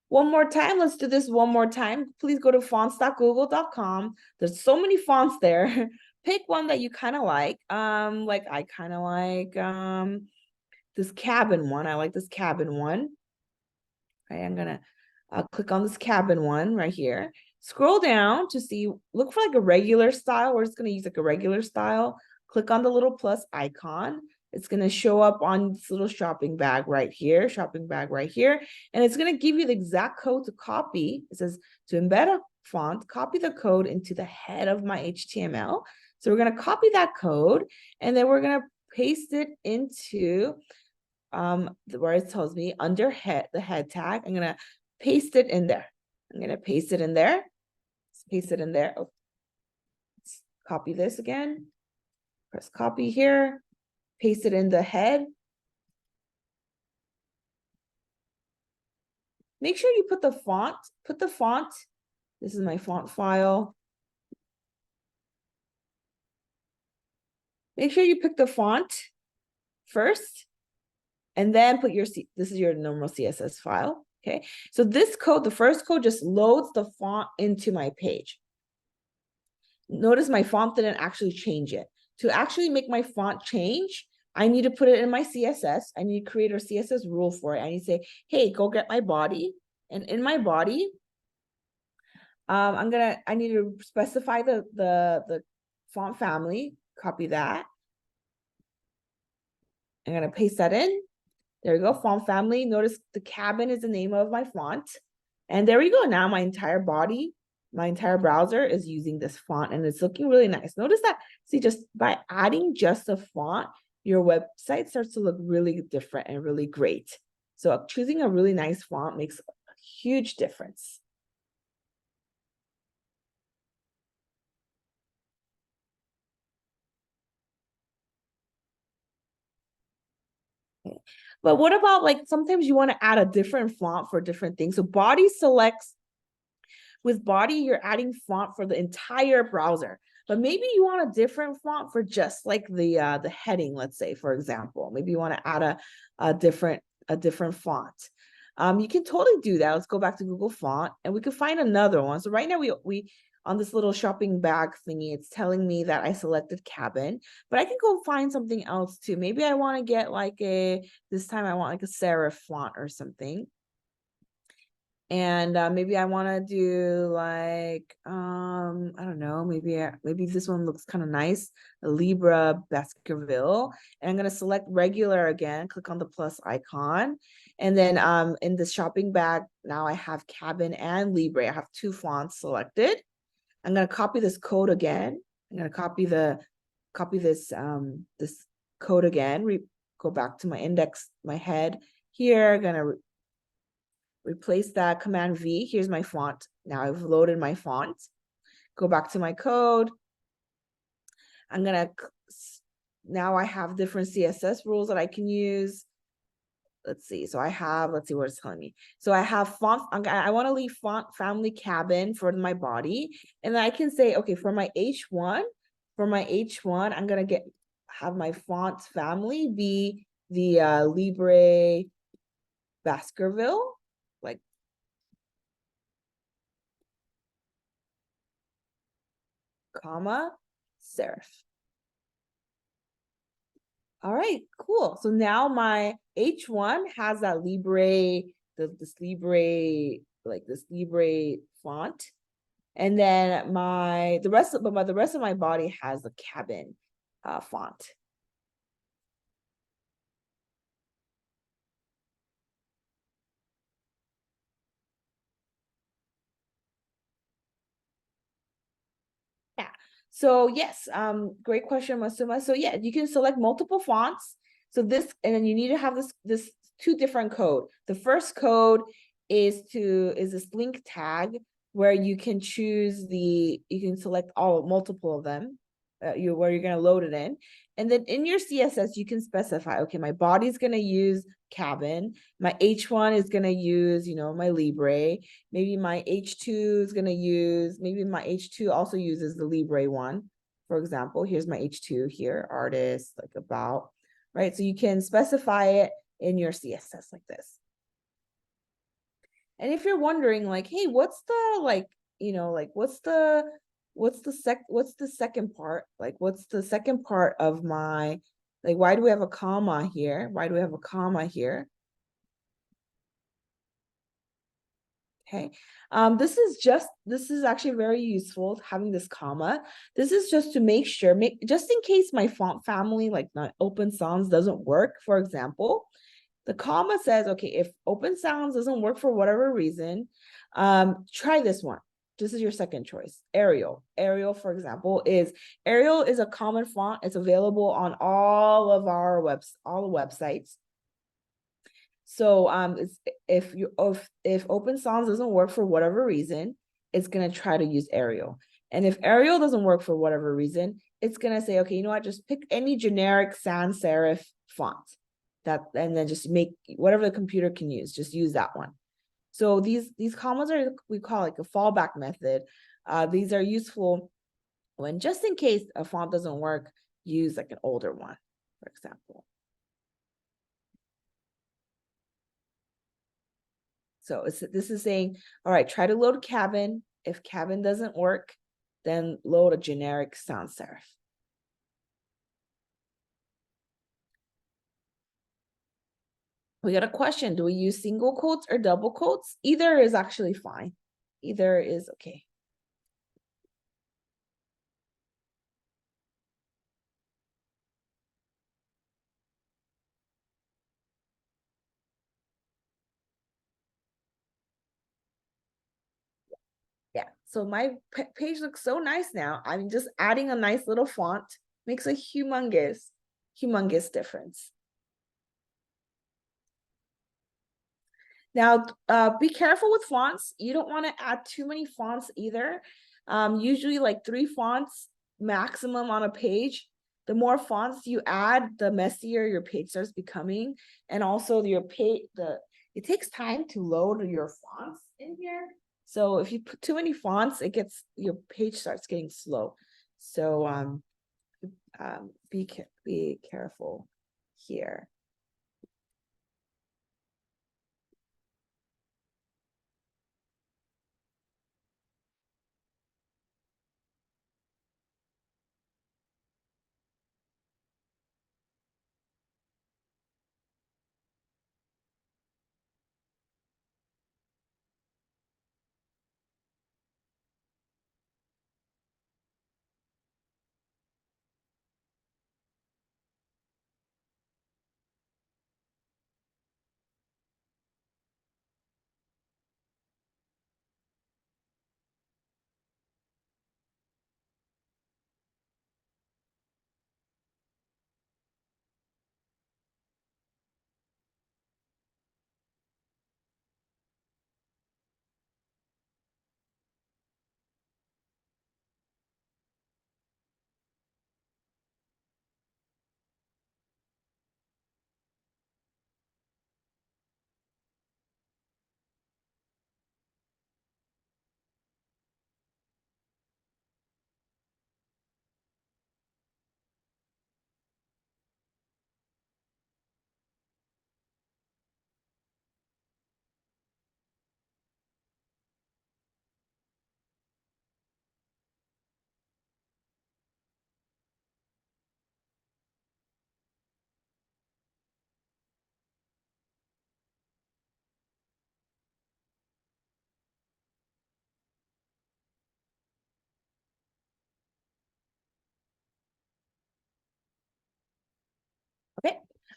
One more time, let's do this one more time. Please go to fonts.google.com. There's so many fonts there. Pick one that you kind of like. I kind of like this cabin one. I like this cabin one. Okay, I'm gonna click on this cabin one right here. Scroll down to see, look for like a regular style. We're just gonna use like a regular style. Click on the little plus icon. It's gonna show up on this little shopping bag right here, and it's gonna give you the exact code to copy. It says to embed a font, copy the code into the head of my HTML. So we're gonna copy that code, and then we're gonna paste it into where it tells me under the head tag. I'm gonna paste it in there. Let's paste it in there. Oh, let's copy this again. Press copy here. Paste it in the head. Make sure you put the font. This is my font file. Make sure you pick the font first, and then put this is your normal CSS file. Okay, so this code, the first code, just loads the font into my page. Notice my font didn't actually change it. To actually make my font change, I need to put it in my CSS. I need to create a CSS rule for it. I need to say, hey, go get my body. And in my body, I need to specify the font family, copy that. I'm gonna paste that in. There we go, font family. Notice the cabin is the name of my font. And there we go. Now my entire body, my entire browser is using this font, and it's looking really nice. Notice that, see, just by adding just a font, your website starts to look really different and really great. So choosing a really nice font makes a huge difference. But what about, like, sometimes you want to add a different font for different things. So body selects, with body, you're adding font for the entire browser. But maybe you want a different font for just like the heading, let's say, for example. Maybe you want to add a different font. You can totally do that. Let's go back to Google Font, and we could find another one. So right now we on this little shopping bag thingy, it's telling me that I selected cabin, but I can go find something else too. Maybe I want to get like this time I want like a serif font or something. And maybe I want to do like, I don't know, maybe this one looks kind of nice, Libra Baskerville. And I'm going to select regular again, click on the plus icon. And then in the shopping bag, now I have cabin and Libre. I have two fonts selected. I'm going to copy this code again. I'm going to copy this this code again. Go back to my index, my head here. Going to replace that, Command V. Here's my font. Now I've loaded my font. Go back to my code. Now I have different CSS rules that I can use. Let's see. So let's see what it's telling me. So I have font. I want to leave font family cabin for my body. And then I can say, okay, for my H1, I'm going to have my font family be the Libre Baskerville. Like, comma, serif. All right, cool. So now my H1 has that Libre, this Libre, like this Libre font. And then the rest of my body has the cabin font. Yeah. So yes, great question, Masuma. So yeah, you can select multiple fonts. So this, and then you need to have this two different code. The first code is this link tag where you can choose you can select multiple of them, where you're gonna load it in. And then in your CSS, you can specify, okay, my body's gonna use cabin, my H1 is gonna use, my Libre, maybe my H2 is gonna use, maybe my H2 also uses the Libre one. For example, here's my H2 here, artist, like about, right? So you can specify it in your CSS like this. And if you're wondering, like, hey, what's the second part? Like, what's the second part of my, like, why do we have a comma here? Why do we have a comma here? Okay, this is actually very useful, having this comma. This is just to make sure, just in case my font family, like not Open Sans, doesn't work, for example. The comma says, okay, if Open Sans doesn't work for whatever reason, try this one. This is your second choice, Arial. Arial, for example, Arial is a common font. It's available on all of our websites. So if Open Sans doesn't work for whatever reason, it's gonna try to use Arial. And if Arial doesn't work for whatever reason, it's gonna say, okay, you know what, just pick any generic sans serif font and then just make whatever the computer can use, just use that one. So these commas are, we call like a fallback method. These are useful when, just in case a font doesn't work, use like an older one, for example. So this is saying, all right, try to load cabin. If cabin doesn't work, then load a generic sans serif. We got a question. Do we use single quotes or double quotes? Either is actually fine. Either is okay. Yeah, so my page looks so nice now. I'm just adding a nice little font, makes a humongous difference. Now, be careful with fonts. You don't want to add too many fonts either. Usually like 3 fonts maximum on a page. The more fonts you add, the messier your page starts becoming. And also it takes time to load your fonts in here. So if you put too many fonts, your page starts getting slow. So be careful here.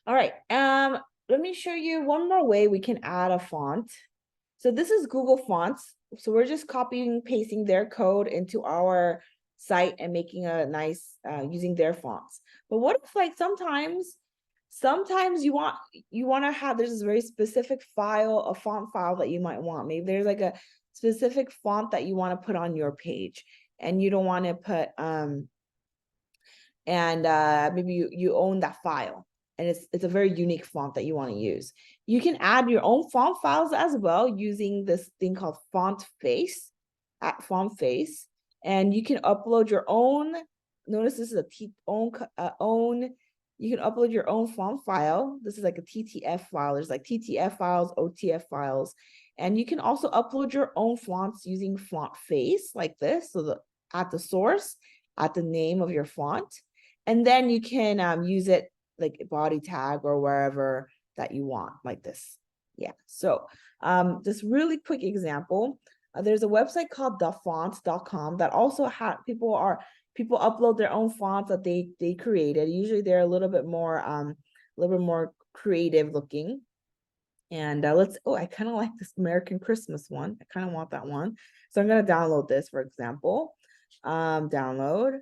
All right, let me show you one more way we can add a font. So this is Google Fonts. So we're just copying, pasting their code into our site and making a nice, using their fonts. But what if like sometimes you want to have, there's this very specific file, a font file that you might want. Maybe there's like a specific font that you want to put on your page and you don't want to put, maybe you own that file and it's a very unique font that you want to use. You can add your own font files as well using this thing called FontFace, at FontFace, and you can upload your own. Notice this is a you can upload your own font file. This is like a TTF file. There's like TTF files, OTF files, and you can also upload your own fonts using FontFace like this. So at the source, at the name of your font, and then you can use it like body tag or wherever that you want like this. Yeah, so this really quick example, there's a website called thefonts.com that also have people upload their own fonts that they created. Usually they're a little bit more creative looking. And I kind of like this American Christmas one. I kind of want that one. So I'm going to download this, for example. Download.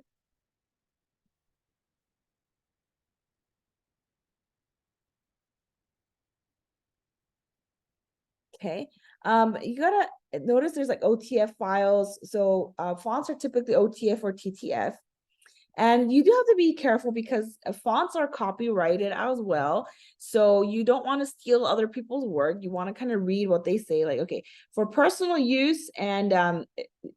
Okay. You gotta notice there's like OTF files. So fonts are typically OTF or TTF. And you do have to be careful because fonts are copyrighted as well. So you don't want to steal other people's work. You want to kind of read what they say, like, okay, for personal use, and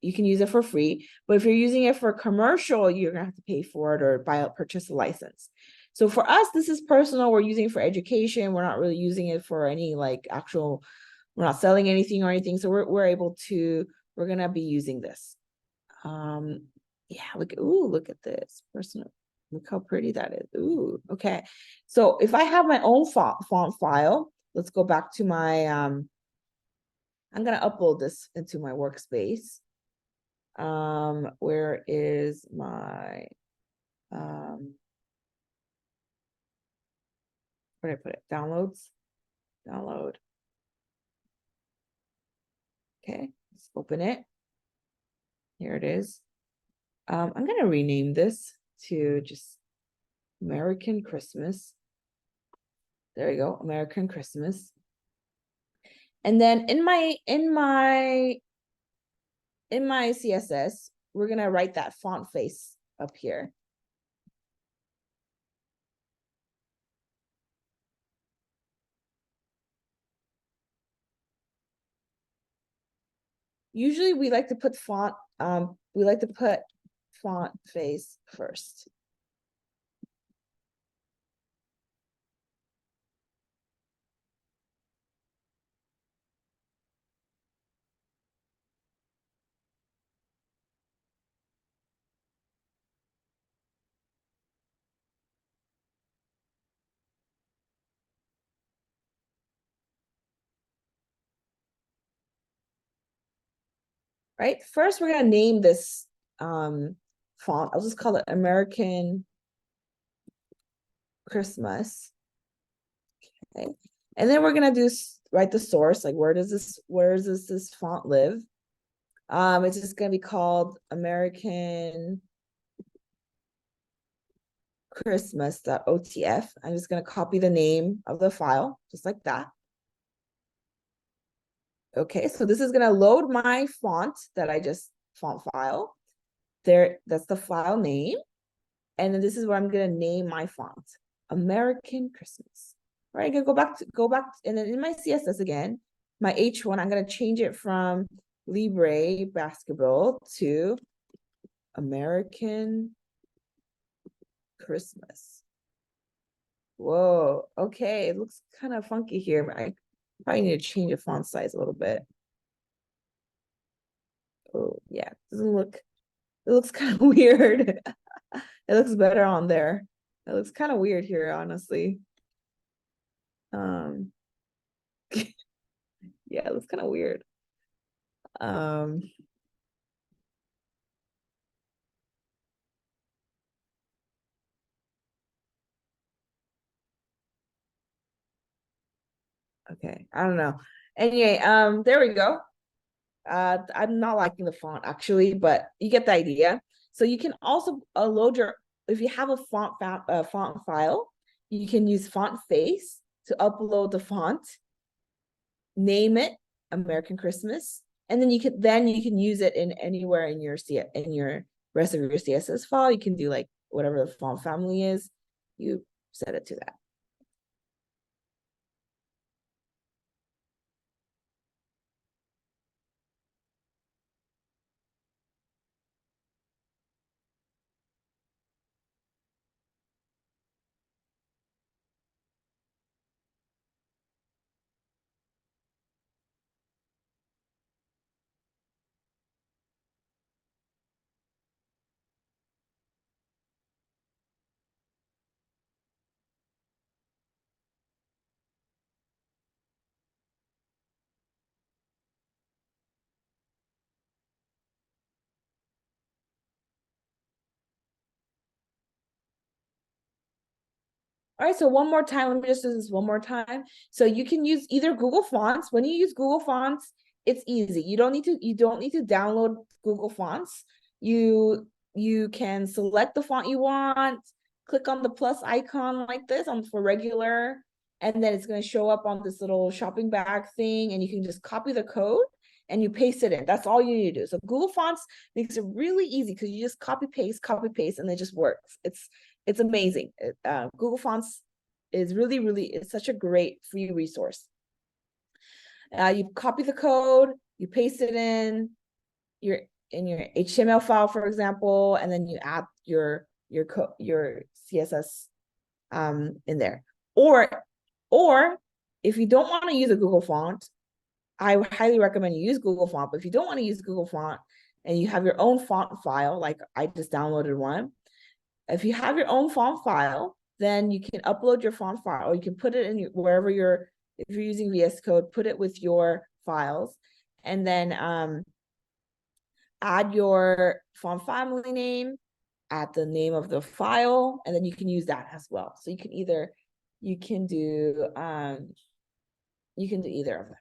you can use it for free. But if you're using it for commercial, you're gonna have to pay for it or purchase a license. So for us, this is personal. We're using it for education. We're not really using it for any like actual, we're not selling anything or anything. So we're gonna be using this. Yeah, look at this personal. Look how pretty that is. Ooh, okay. So if I have my own font file, let's go back to my, I'm gonna upload this into my workspace. Where is my, where did I put it? Downloads, download. Okay, let's open it. Here it is. I'm gonna rename this to just American Christmas. There we go, American Christmas. And then in my CSS, we're gonna write that font face up here. Usually we like to put font face first. Right? First, we're gonna name this font. I'll just call it American Christmas. Okay. And then we're gonna write the source, like where does this font live? It's just gonna be called American Christmas.otf. I'm just gonna copy the name of the file, just like that. Okay, so this is gonna load my font that I just font file. There, that's the file name. And then this is where I'm gonna name my font, American Christmas. All right, I'm gonna go back, and then in my CSS again, my H1, I'm gonna change it from Libre Basketball to American Christmas. Whoa, okay, it looks kind of funky here. I probably need to change the font size a little bit. Oh, yeah, it looks kind of weird. It looks better on there. It looks kind of weird here, honestly. Yeah, it looks kind of weird. Okay, I don't know. Anyway, there we go. I'm not liking the font actually, but you get the idea. So you can also load your, if you have a font file, you can use Font Face to upload the font, name it American Christmas, and then you can use it in anywhere in your rest of your CSS file. You can do like whatever the font family is, you set it to that. All right, so one more time, let me just do this one more time. So you can use either Google Fonts. When you use Google Fonts, it's easy. You don't need to download Google Fonts. You can select the font you want, click on the plus icon like this for regular, and then it's going to show up on this little shopping bag thing, and you can just copy the code and you paste it in. That's all you need to do. So Google Fonts makes it really easy because you just copy paste, and it just works. It's amazing. Google Fonts is really, it's such a great free resource. You copy the code, you paste it in your HTML file, for example, and then you add your CSS in there. Or if you don't want to use a Google font, I highly recommend you use Google Font. But if you don't want to use Google Font and you have your own font file, like I just downloaded one, if you have your own font file, then you can upload your font file, or you can put it in wherever if you're using VS Code, put it with your files, and then add your font family name, add the name of the file, and then you can use that as well. So you can do either of them.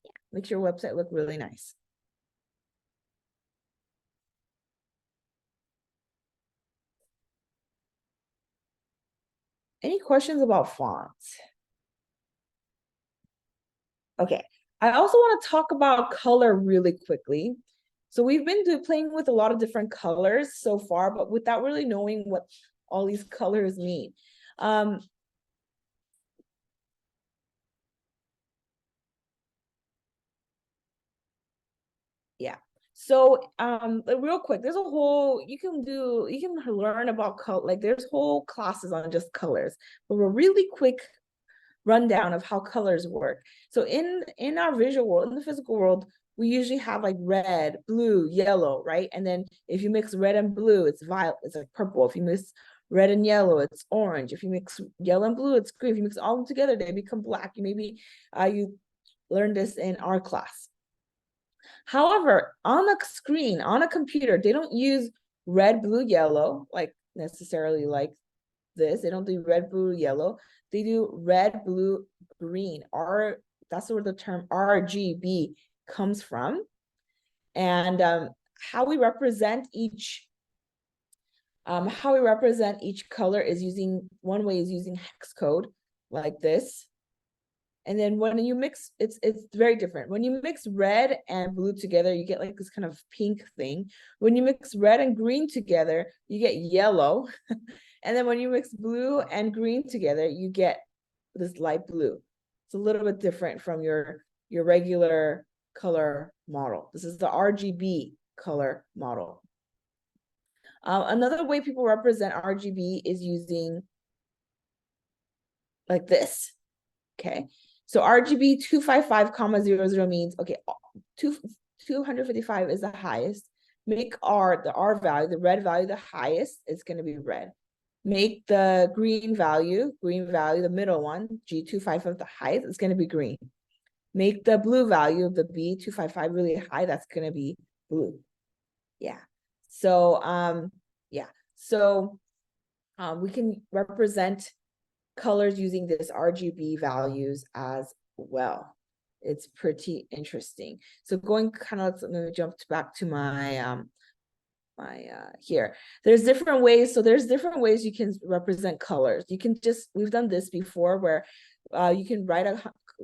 Yeah, makes your website look really nice. Any questions about fonts? Okay, I also want to talk about color really quickly. So we've been playing with a lot of different colors so far, but without really knowing what all these colors mean. Yeah. So real quick, there's a whole, you can learn about color, like there's whole classes on just colors, but a really quick rundown of how colors work. So in our visual world, in the physical world, we usually have like red, blue, yellow, right? And then if you mix red and blue, it's violet, it's like purple. If you mix red and yellow, it's orange. If you mix yellow and blue, it's green. If you mix all of them together, they become black. You learned this in our class. However, on a screen, on a computer, they don't use red, blue, yellow, like necessarily like this. They don't do red, blue, yellow. They do red, blue, green. That's where the term RGB comes from. And how we represent each color is one way is using hex code like this. And then when you mix, it's very different. When you mix red and blue together, you get like this kind of pink thing. When you mix red and green together, you get yellow. And then when you mix blue and green together, you get this light blue. It's a little bit different from your regular color model. This is the RGB color model. Another way people represent RGB is using like this, okay? So RGB 255,00 means, okay, 255 is the highest. Make the R value, the red value, the highest, it's going to be red. Make the green value, the middle one, G255, the highest, it's going to be green. Make the blue value of the B255 really high, that's going to be blue. Yeah. So, we can represent colors using this RGB values as well. It's pretty interesting. So going kind of, let me jump back to my here. There's different ways. So there's different ways you can represent colors. You can just, we've done this before where you can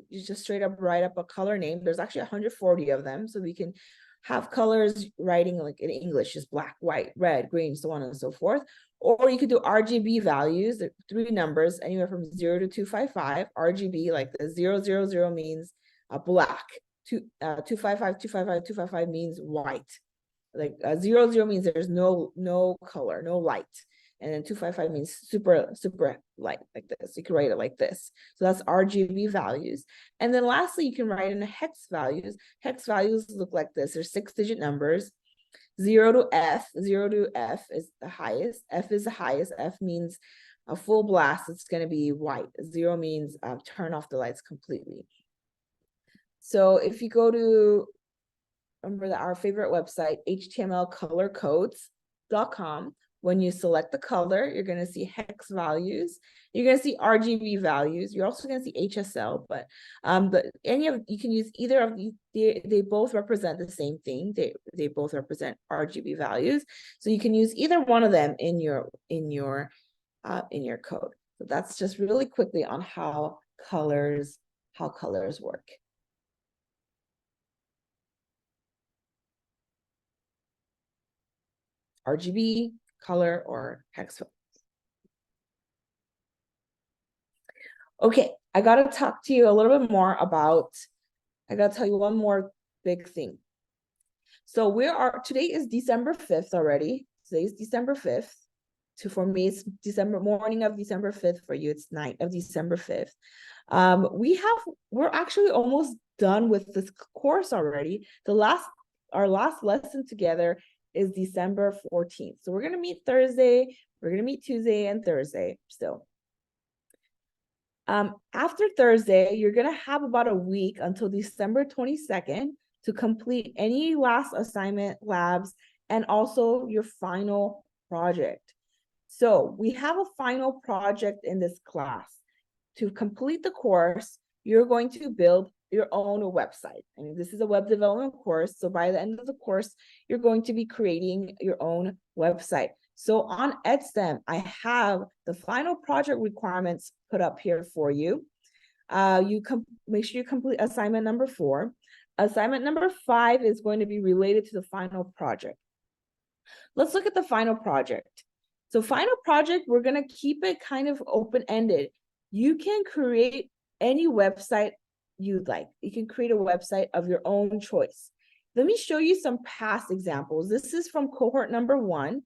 you just straight up write up a color name. There's actually 140 of them. So we can have colors writing like in English, just black, white, red, green, so on and so forth. Or you could do RGB values, 3 numbers, anywhere from 0 to 255. RGB, like the 000 means black. 255, 255, 255 means white. Like 00 means there's no color, no light. And then 255 means super light, like this. You can write it like this. So that's RGB values. And then lastly, you can write in hex values. Hex values look like this. There's 6-digit numbers. 0 to F. 0 to F is the highest. F is the highest. F means a full blast. It's going to be white. 0 means turn off the lights completely. So if you go to, remember that our favorite website, htmlcolorcodes.com. When you select the color, you're going to see hex values. You're going to see RGB values. You're also going to see HSL, but you can use either of these. They both represent the same thing. They both represent RGB values. So you can use either one of them in your code. So that's just really quickly on how colors work. RGB, color, or hex. Okay, I gotta talk to you a little bit more about, I gotta tell you one more big thing. So today is December 5th already. Today is December 5th. For me, it's morning of December 5th. For you, it's night of December 5th. We're actually almost done with this course already. Our last lesson together is December 14th. So we're going to meet Thursday, we're going to meet Tuesday and Thursday still. After Thursday, you're going to have about a week until December 22nd to complete any last assignment, labs, and also your final project. So we have a final project in this class. To complete the course, you're going to build your own website. I mean, this is a web development course. So by the end of the course, you're going to be creating your own website. So on EdStem, I have the final project requirements put up here for you. Make sure you complete assignment number 4. Assignment number 5 is going to be related to the final project. Let's look at the final project. So final project, we're going to keep it kind of open-ended. You can create any website you'd like. You can create a website of your own choice. Let me show you some past examples. This is from cohort number 1.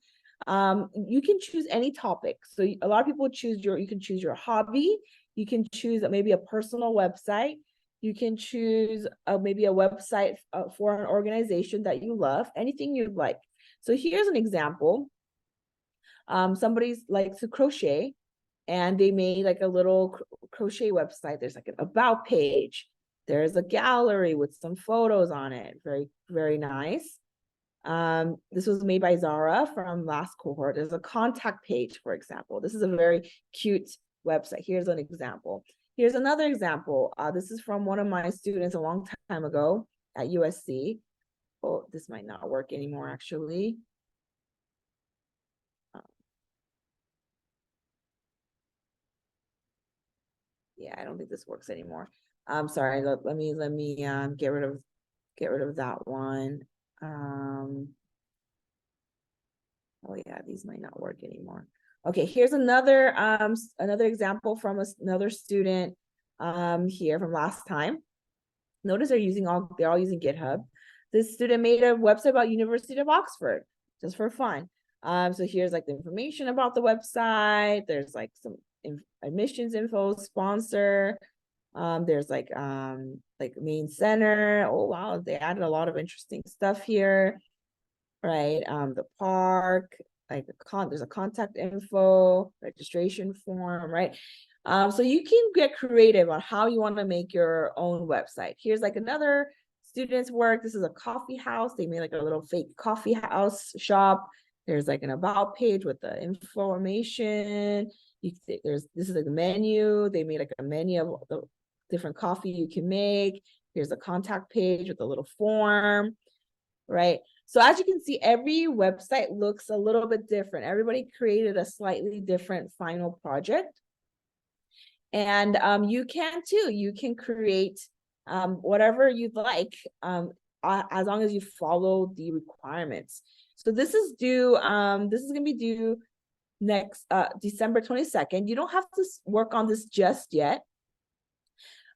You can choose any topic. So a lot of people you can choose your hobby. You can choose maybe a personal website. You can choose maybe a website for an organization that you love, anything you'd like. So here's an example. Somebody likes to crochet, and they made like a little crochet website. There's like an about page. There's a gallery with some photos on it. Very, very nice. This was made by Zara from last cohort. There's a contact page, for example. This is a very cute website. Here's an example. Here's another example. This is from one of my students a long time ago at USC. Oh, this might not work anymore, actually. Yeah, I don't think this works anymore. I'm sorry. Let me get rid of that one. Oh yeah, these might not work anymore. Okay, here's another example from another student here from last time. Notice they're all using GitHub. This student made a website about University of Oxford just for fun. So here's like the information about the website. There's like some admissions info, sponsor. There's like main center. Oh wow, they added a lot of interesting stuff here, right? The park, like there's a contact info, registration form, right? So you can get creative on how you want to make your own website. Here's like another student's work. This is a coffee house. They made like a little fake coffee house shop. There's like an about page with the information. This is like the menu. They made like a menu of the different coffee you can make. Here's a contact page with a little form, right? So as you can see, every website looks a little bit different. Everybody created a slightly different final project. And you can too. You can create whatever you'd like, as long as you follow the requirements. So this is due, this is gonna be due next December 22nd. You don't have to work on this just yet.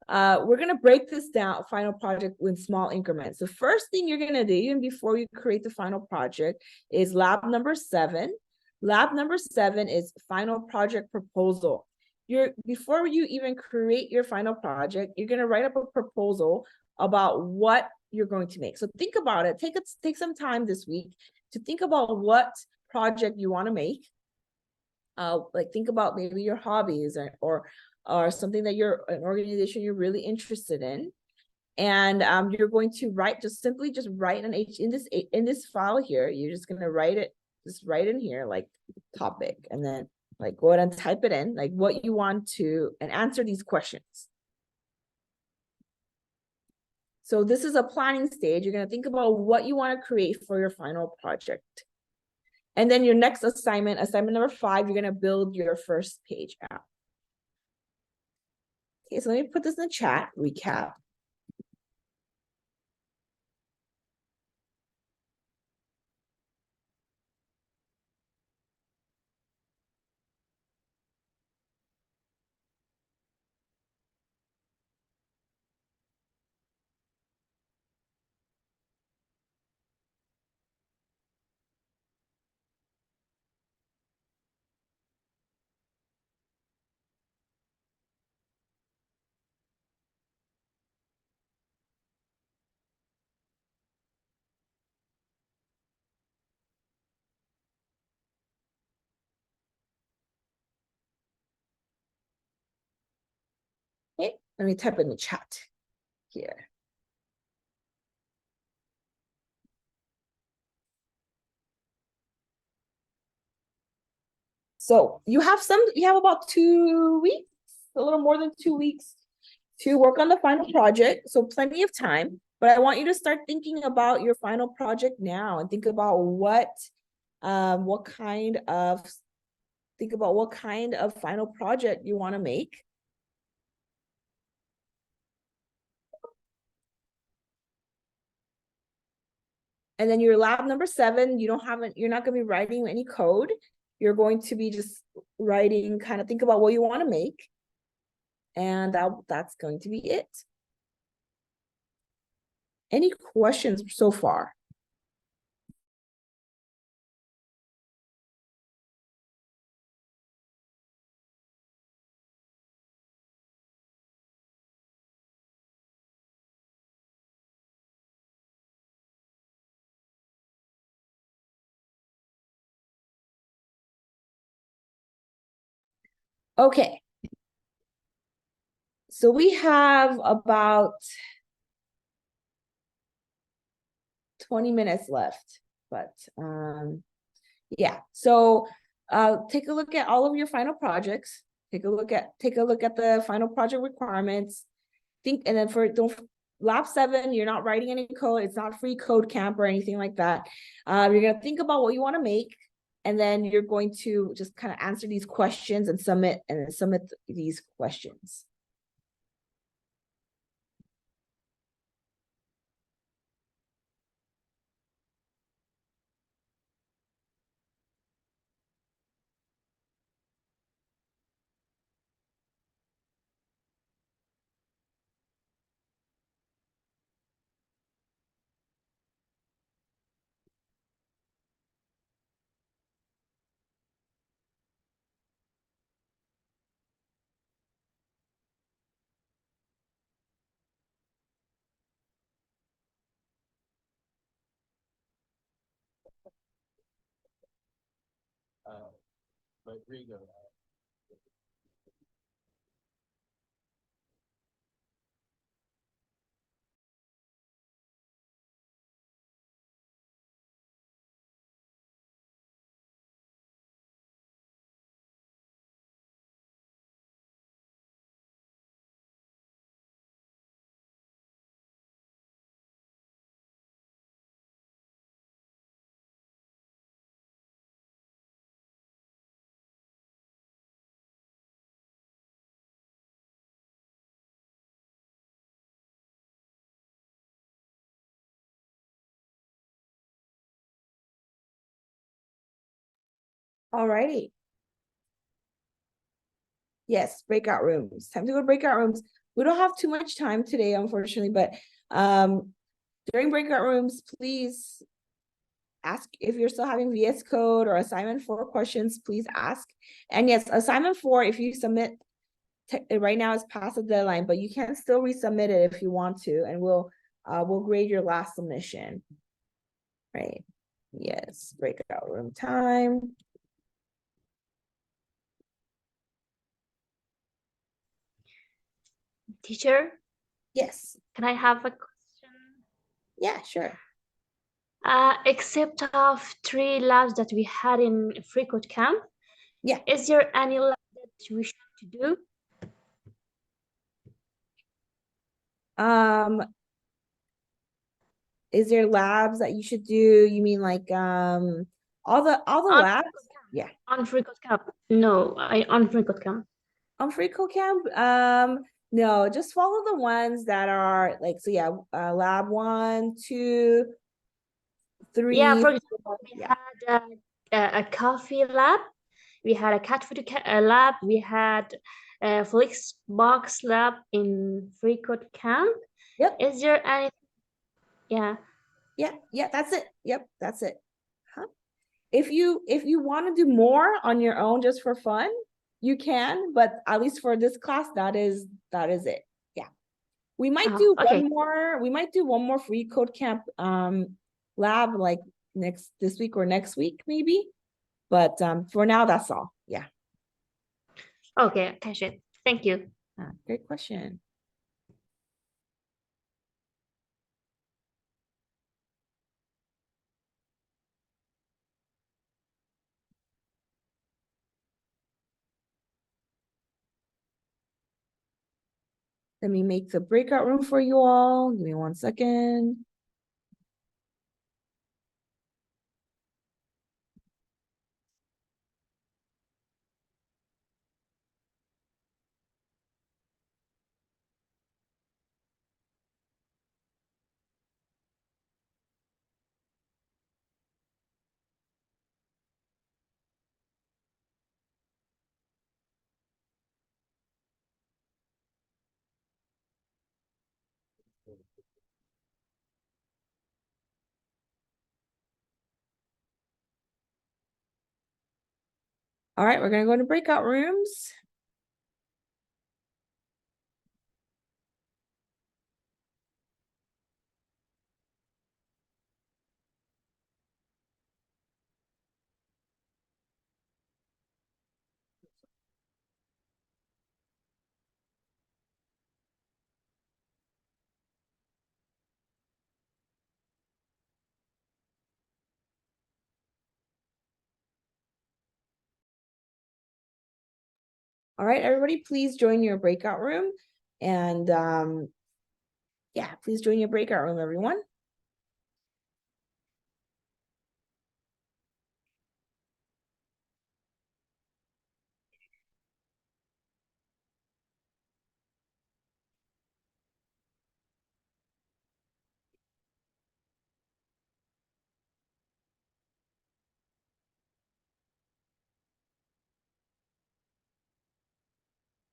We're gonna break this down, final project, in small increments. The first thing you're gonna do, even before you create the final project, is lab number 7. Lab number 7 is final project proposal. Before you even create your final project, you're gonna write up a proposal about what you're going to make. So think about it. Take some time this week to think about what project you want to make. Like think about maybe your hobbies or something that you're an organization you're really interested in. And you're going to simply write in this file here. You're just gonna write it, just write in here like topic, and then like go ahead and type it in, like what you want to, and answer these questions. So this is a planning stage. You're gonna think about what you want to create for your final project. And then your next assignment number 5, you're gonna build your first page out. Okay, so let me put this in the chat, recap. Okay, let me type in the chat here. So you have about 2 weeks, a little more than 2 weeks to work on the final project. So plenty of time, but I want you to start thinking about your final think about what kind of final project you want to make. And then your lab number 7, you're not going to be writing any code. You're going to be just writing, kind of think about what you want to make. And that's going to be it. Any questions so far? Okay. So we have about 20 minutes left, but yeah. So take a look at all of your final projects. Take a look at the final project requirements. And then for lab 7, you're not writing any code. It's not free code camp or anything like that. You're gonna think about what you want to make, and then you're going to just kind of answer these questions and submit these questions. Alrighty. Yes, breakout rooms. Time to go to breakout rooms. We don't have too much time today, unfortunately, but during breakout rooms, please ask if you're still having VS Code or assignment 4 questions, please ask. And yes, assignment 4, if you submit right now is past the deadline, but you can still resubmit it if you want to, and we'll grade your last submission. Right. Yes, breakout room time. Teacher, Yes. can I have a question? Yeah, sure. Except of 3 labs that we had in free code camp, Yeah. is there any lab that we should do? Is there labs that you should do? You mean like all the On labs? Yeah. On free code camp? No, on free code camp. On free code camp, no, just follow the ones that are like, so yeah, lab 1, 2, 3. Yeah, for example, we Yeah. had a coffee lab, we had a cat food lab, we had a Flixbox lab in free code camp. Yep. Is there any? Yeah. Yeah, that's it. Yep, that's it. Huh? If you want to do more on your own just for fun, you can, but at least for this class, that is it. Yeah. We might do okay. one more free code camp lab like this week or next week, maybe. But for now, that's all. Yeah. Okay, catch it. Thank you. Great question. Let me make the breakout room for you all. Give me 1 second. All right, we're gonna go into breakout rooms. All right, everybody, please join your breakout room. And yeah, please join your breakout room, everyone.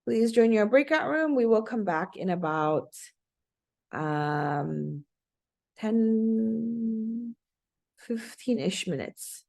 Please join your breakout room. We will come back in about 10, 15-ish minutes.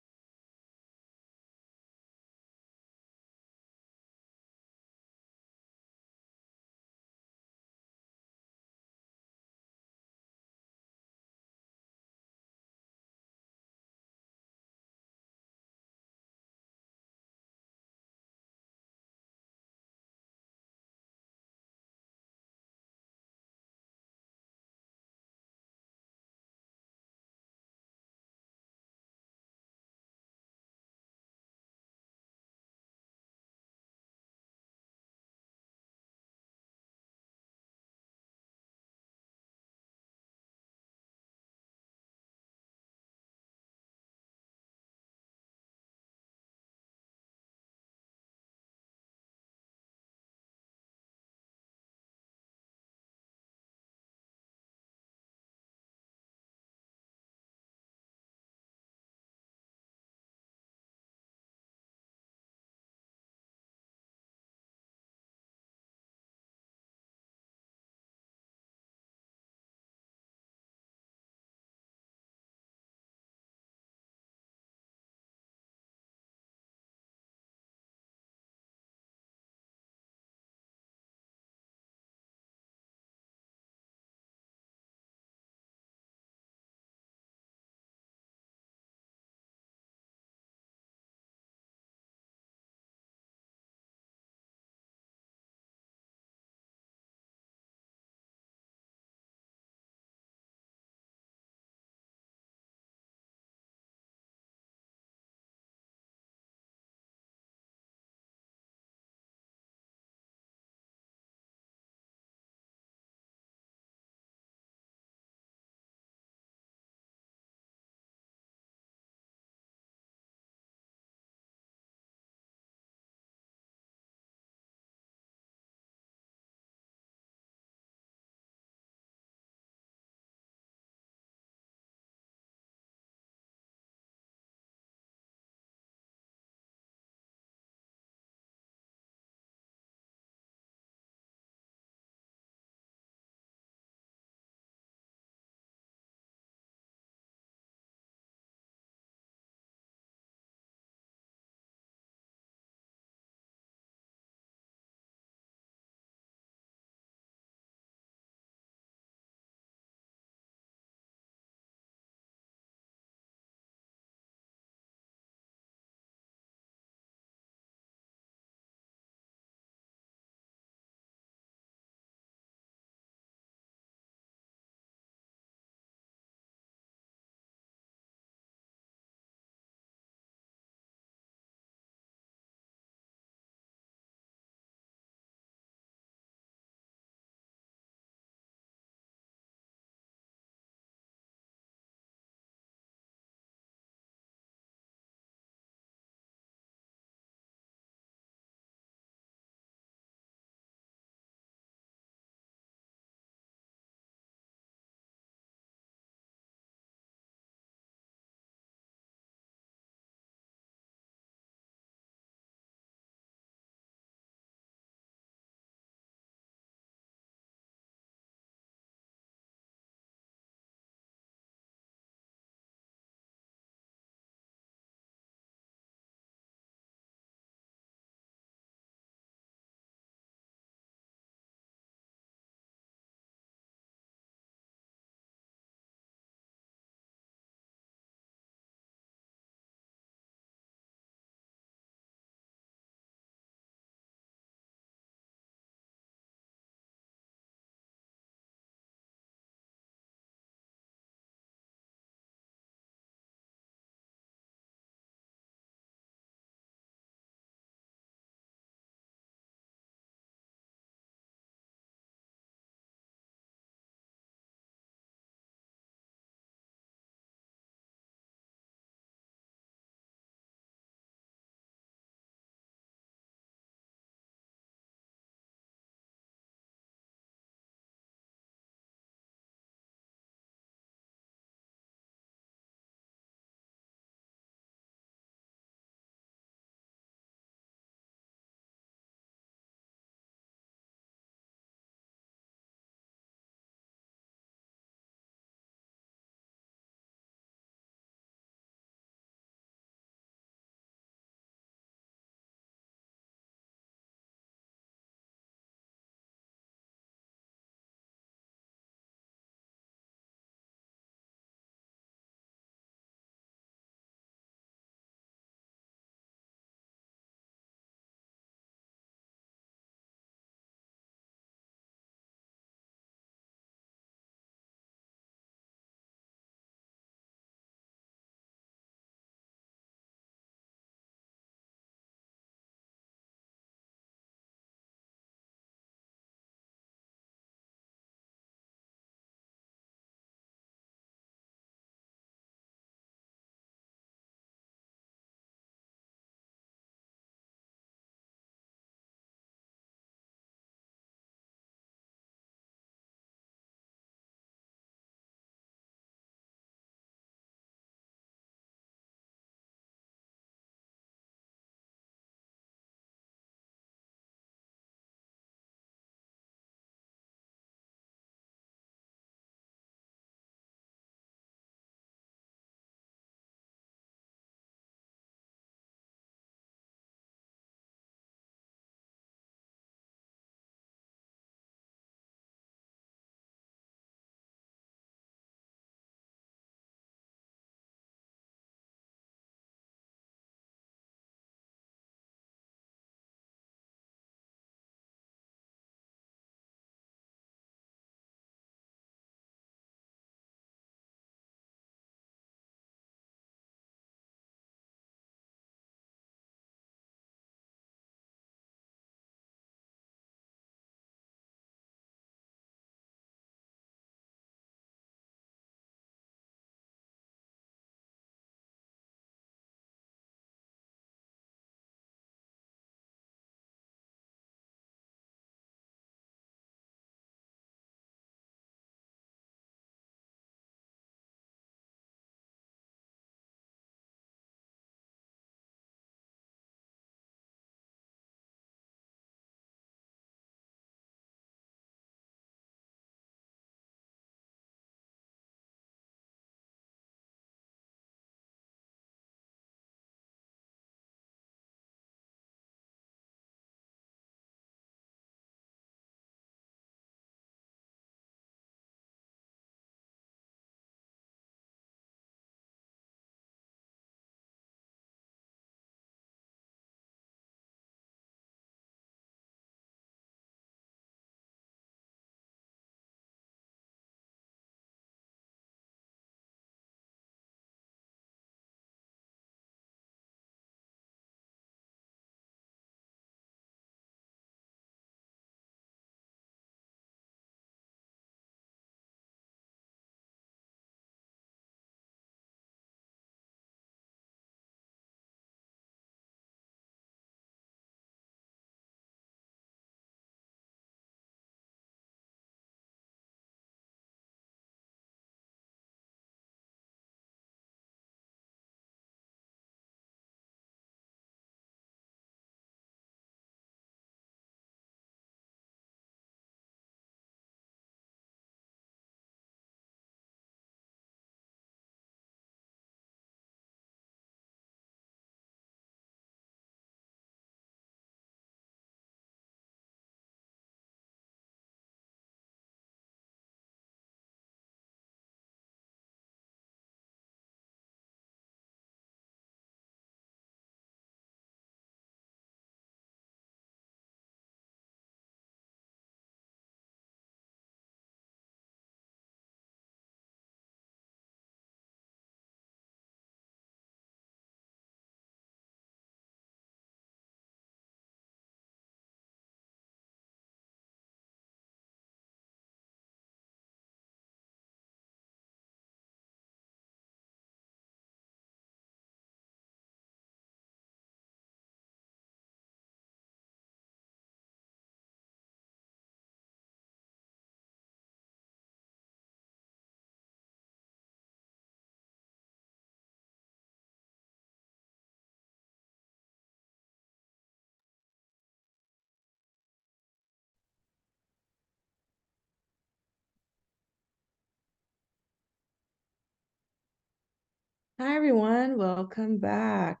Hi, everyone. Welcome back.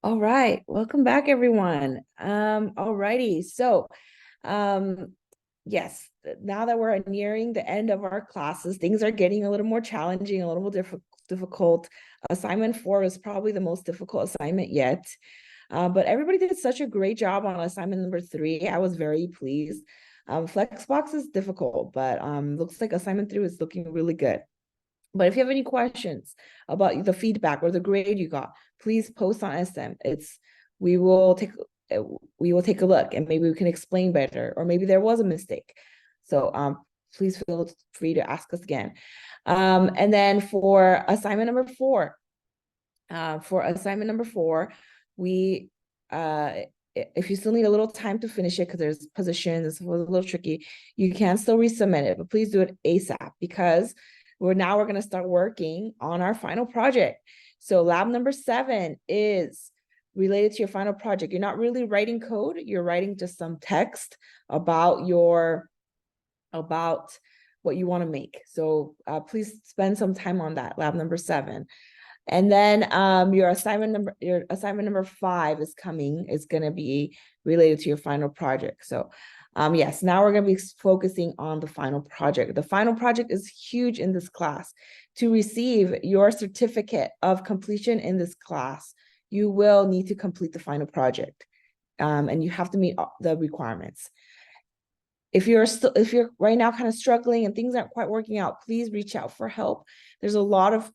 All right, welcome back, everyone. Alrighty, so yes, now that we're nearing the end of our classes, things are getting a little more challenging, a little more difficult. Assignment 4 is probably the most difficult assignment yet. But everybody did such a great job on assignment number 3. I was very pleased. Flexbox is difficult, but looks like assignment 3 is looking really good. But if you have any questions about the feedback or the grade you got, please post on SM. We will take a look and maybe we can explain better, or maybe there was a mistake. So please feel free to ask us again. And then for assignment number 4, we if you still need a little time to finish it because there's positions, it's a little tricky, you can still resubmit it, but please do it ASAP because we're going to start working on our final project. So lab number 7 is related to your final project. You're not really writing code, you're writing just some text about what you want to make. So please spend some time on that, lab number 7. And then your assignment number 5 is going to be related to your final project. So yes, now we're going to be focusing on the final project. The final project is huge in this class. To receive your certificate of completion in this class, you will need to complete the final project. And you have to meet the requirements. If you're right now kind of struggling and things aren't quite working out, please reach out for help. There's a lot of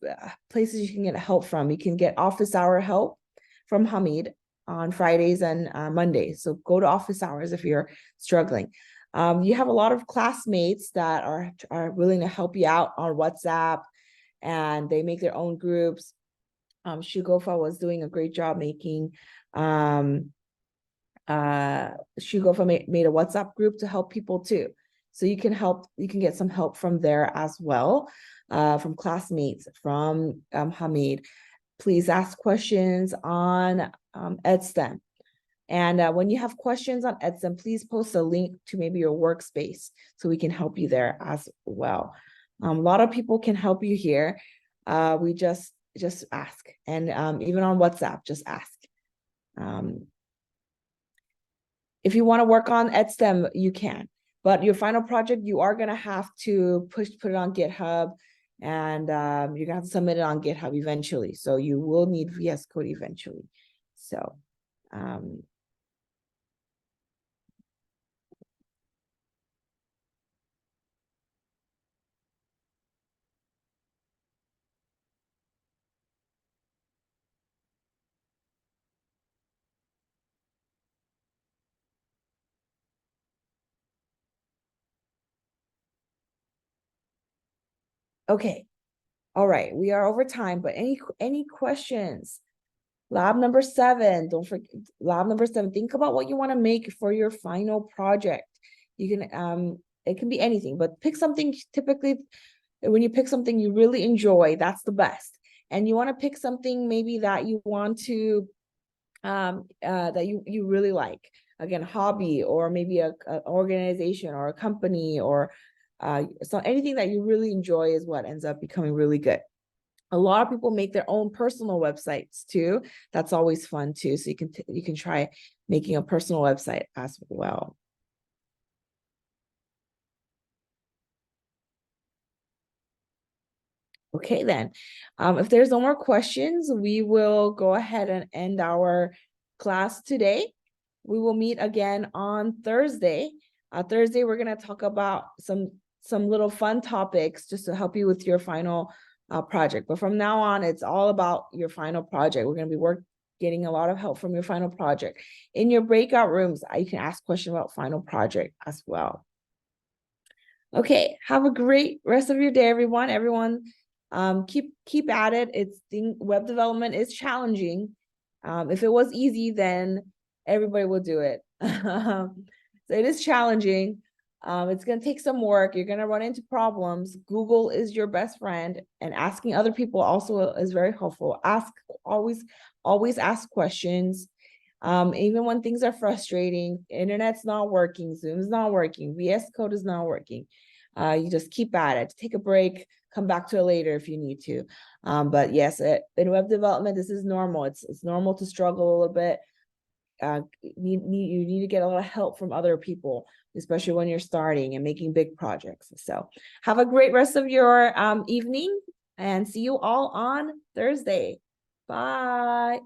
places you can get help from. You can get office hour help from Hamid on Fridays and Mondays. So go to office hours if you're struggling. You have a lot of classmates that are willing to help you out on WhatsApp, and they make their own groups. Shugofa was doing a great job making Shugofa made a WhatsApp group to help people too. So you can get some help from there as well, from classmates, from Hamid. Please ask questions on EdSTEM. And when you have questions on EdSTEM, please post a link to maybe your workspace so we can help you there as well. A lot of people can help you here. We just ask. And even on WhatsApp, just ask. If you want to work on EdSTEM, you can. But your final project, you are going to have to put it on GitHub, and you're going to have to submit it on GitHub eventually. So you will need VS Code eventually. So okay. All right, we are over time, but any questions? Lab number 7, don't forget, lab number 7, think about what you want to make for your final project. You can, it can be anything, but pick something. Typically, when you pick something you really enjoy, that's the best. And you want to pick something maybe that you want to, that you really like. Again, hobby, or maybe a organization or a company, or so anything that you really enjoy is what ends up becoming really good. A lot of people make their own personal websites too. That's always fun too. So you can try making a personal website as well. Okay, then. If there's no more questions, we will go ahead and end our class today. We will meet again on Thursday. Thursday, we're going to talk about some little fun topics just to help you with your final project. But from now on, it's all about your final project. We're going to be getting a lot of help from your final project. In your breakout rooms, you can ask questions about final project as well. Okay, have a great rest of your day, everyone. Everyone, keep at it. Web development is challenging. If it was easy, then everybody will do it. So it is challenging. It's going to take some work. You're going to run into problems. Google is your best friend, and asking other people also is very helpful. Always ask questions. Even when things are frustrating, internet's not working, Zoom's not working, VS Code is not working. You just keep at it, take a break, come back to it later if you need to. But yes, in web development, this is normal. It's normal to struggle a little bit. You need to get a lot of help from other people, especially when you're starting and making big projects. So have a great rest of your evening, and see you all on Thursday. Bye.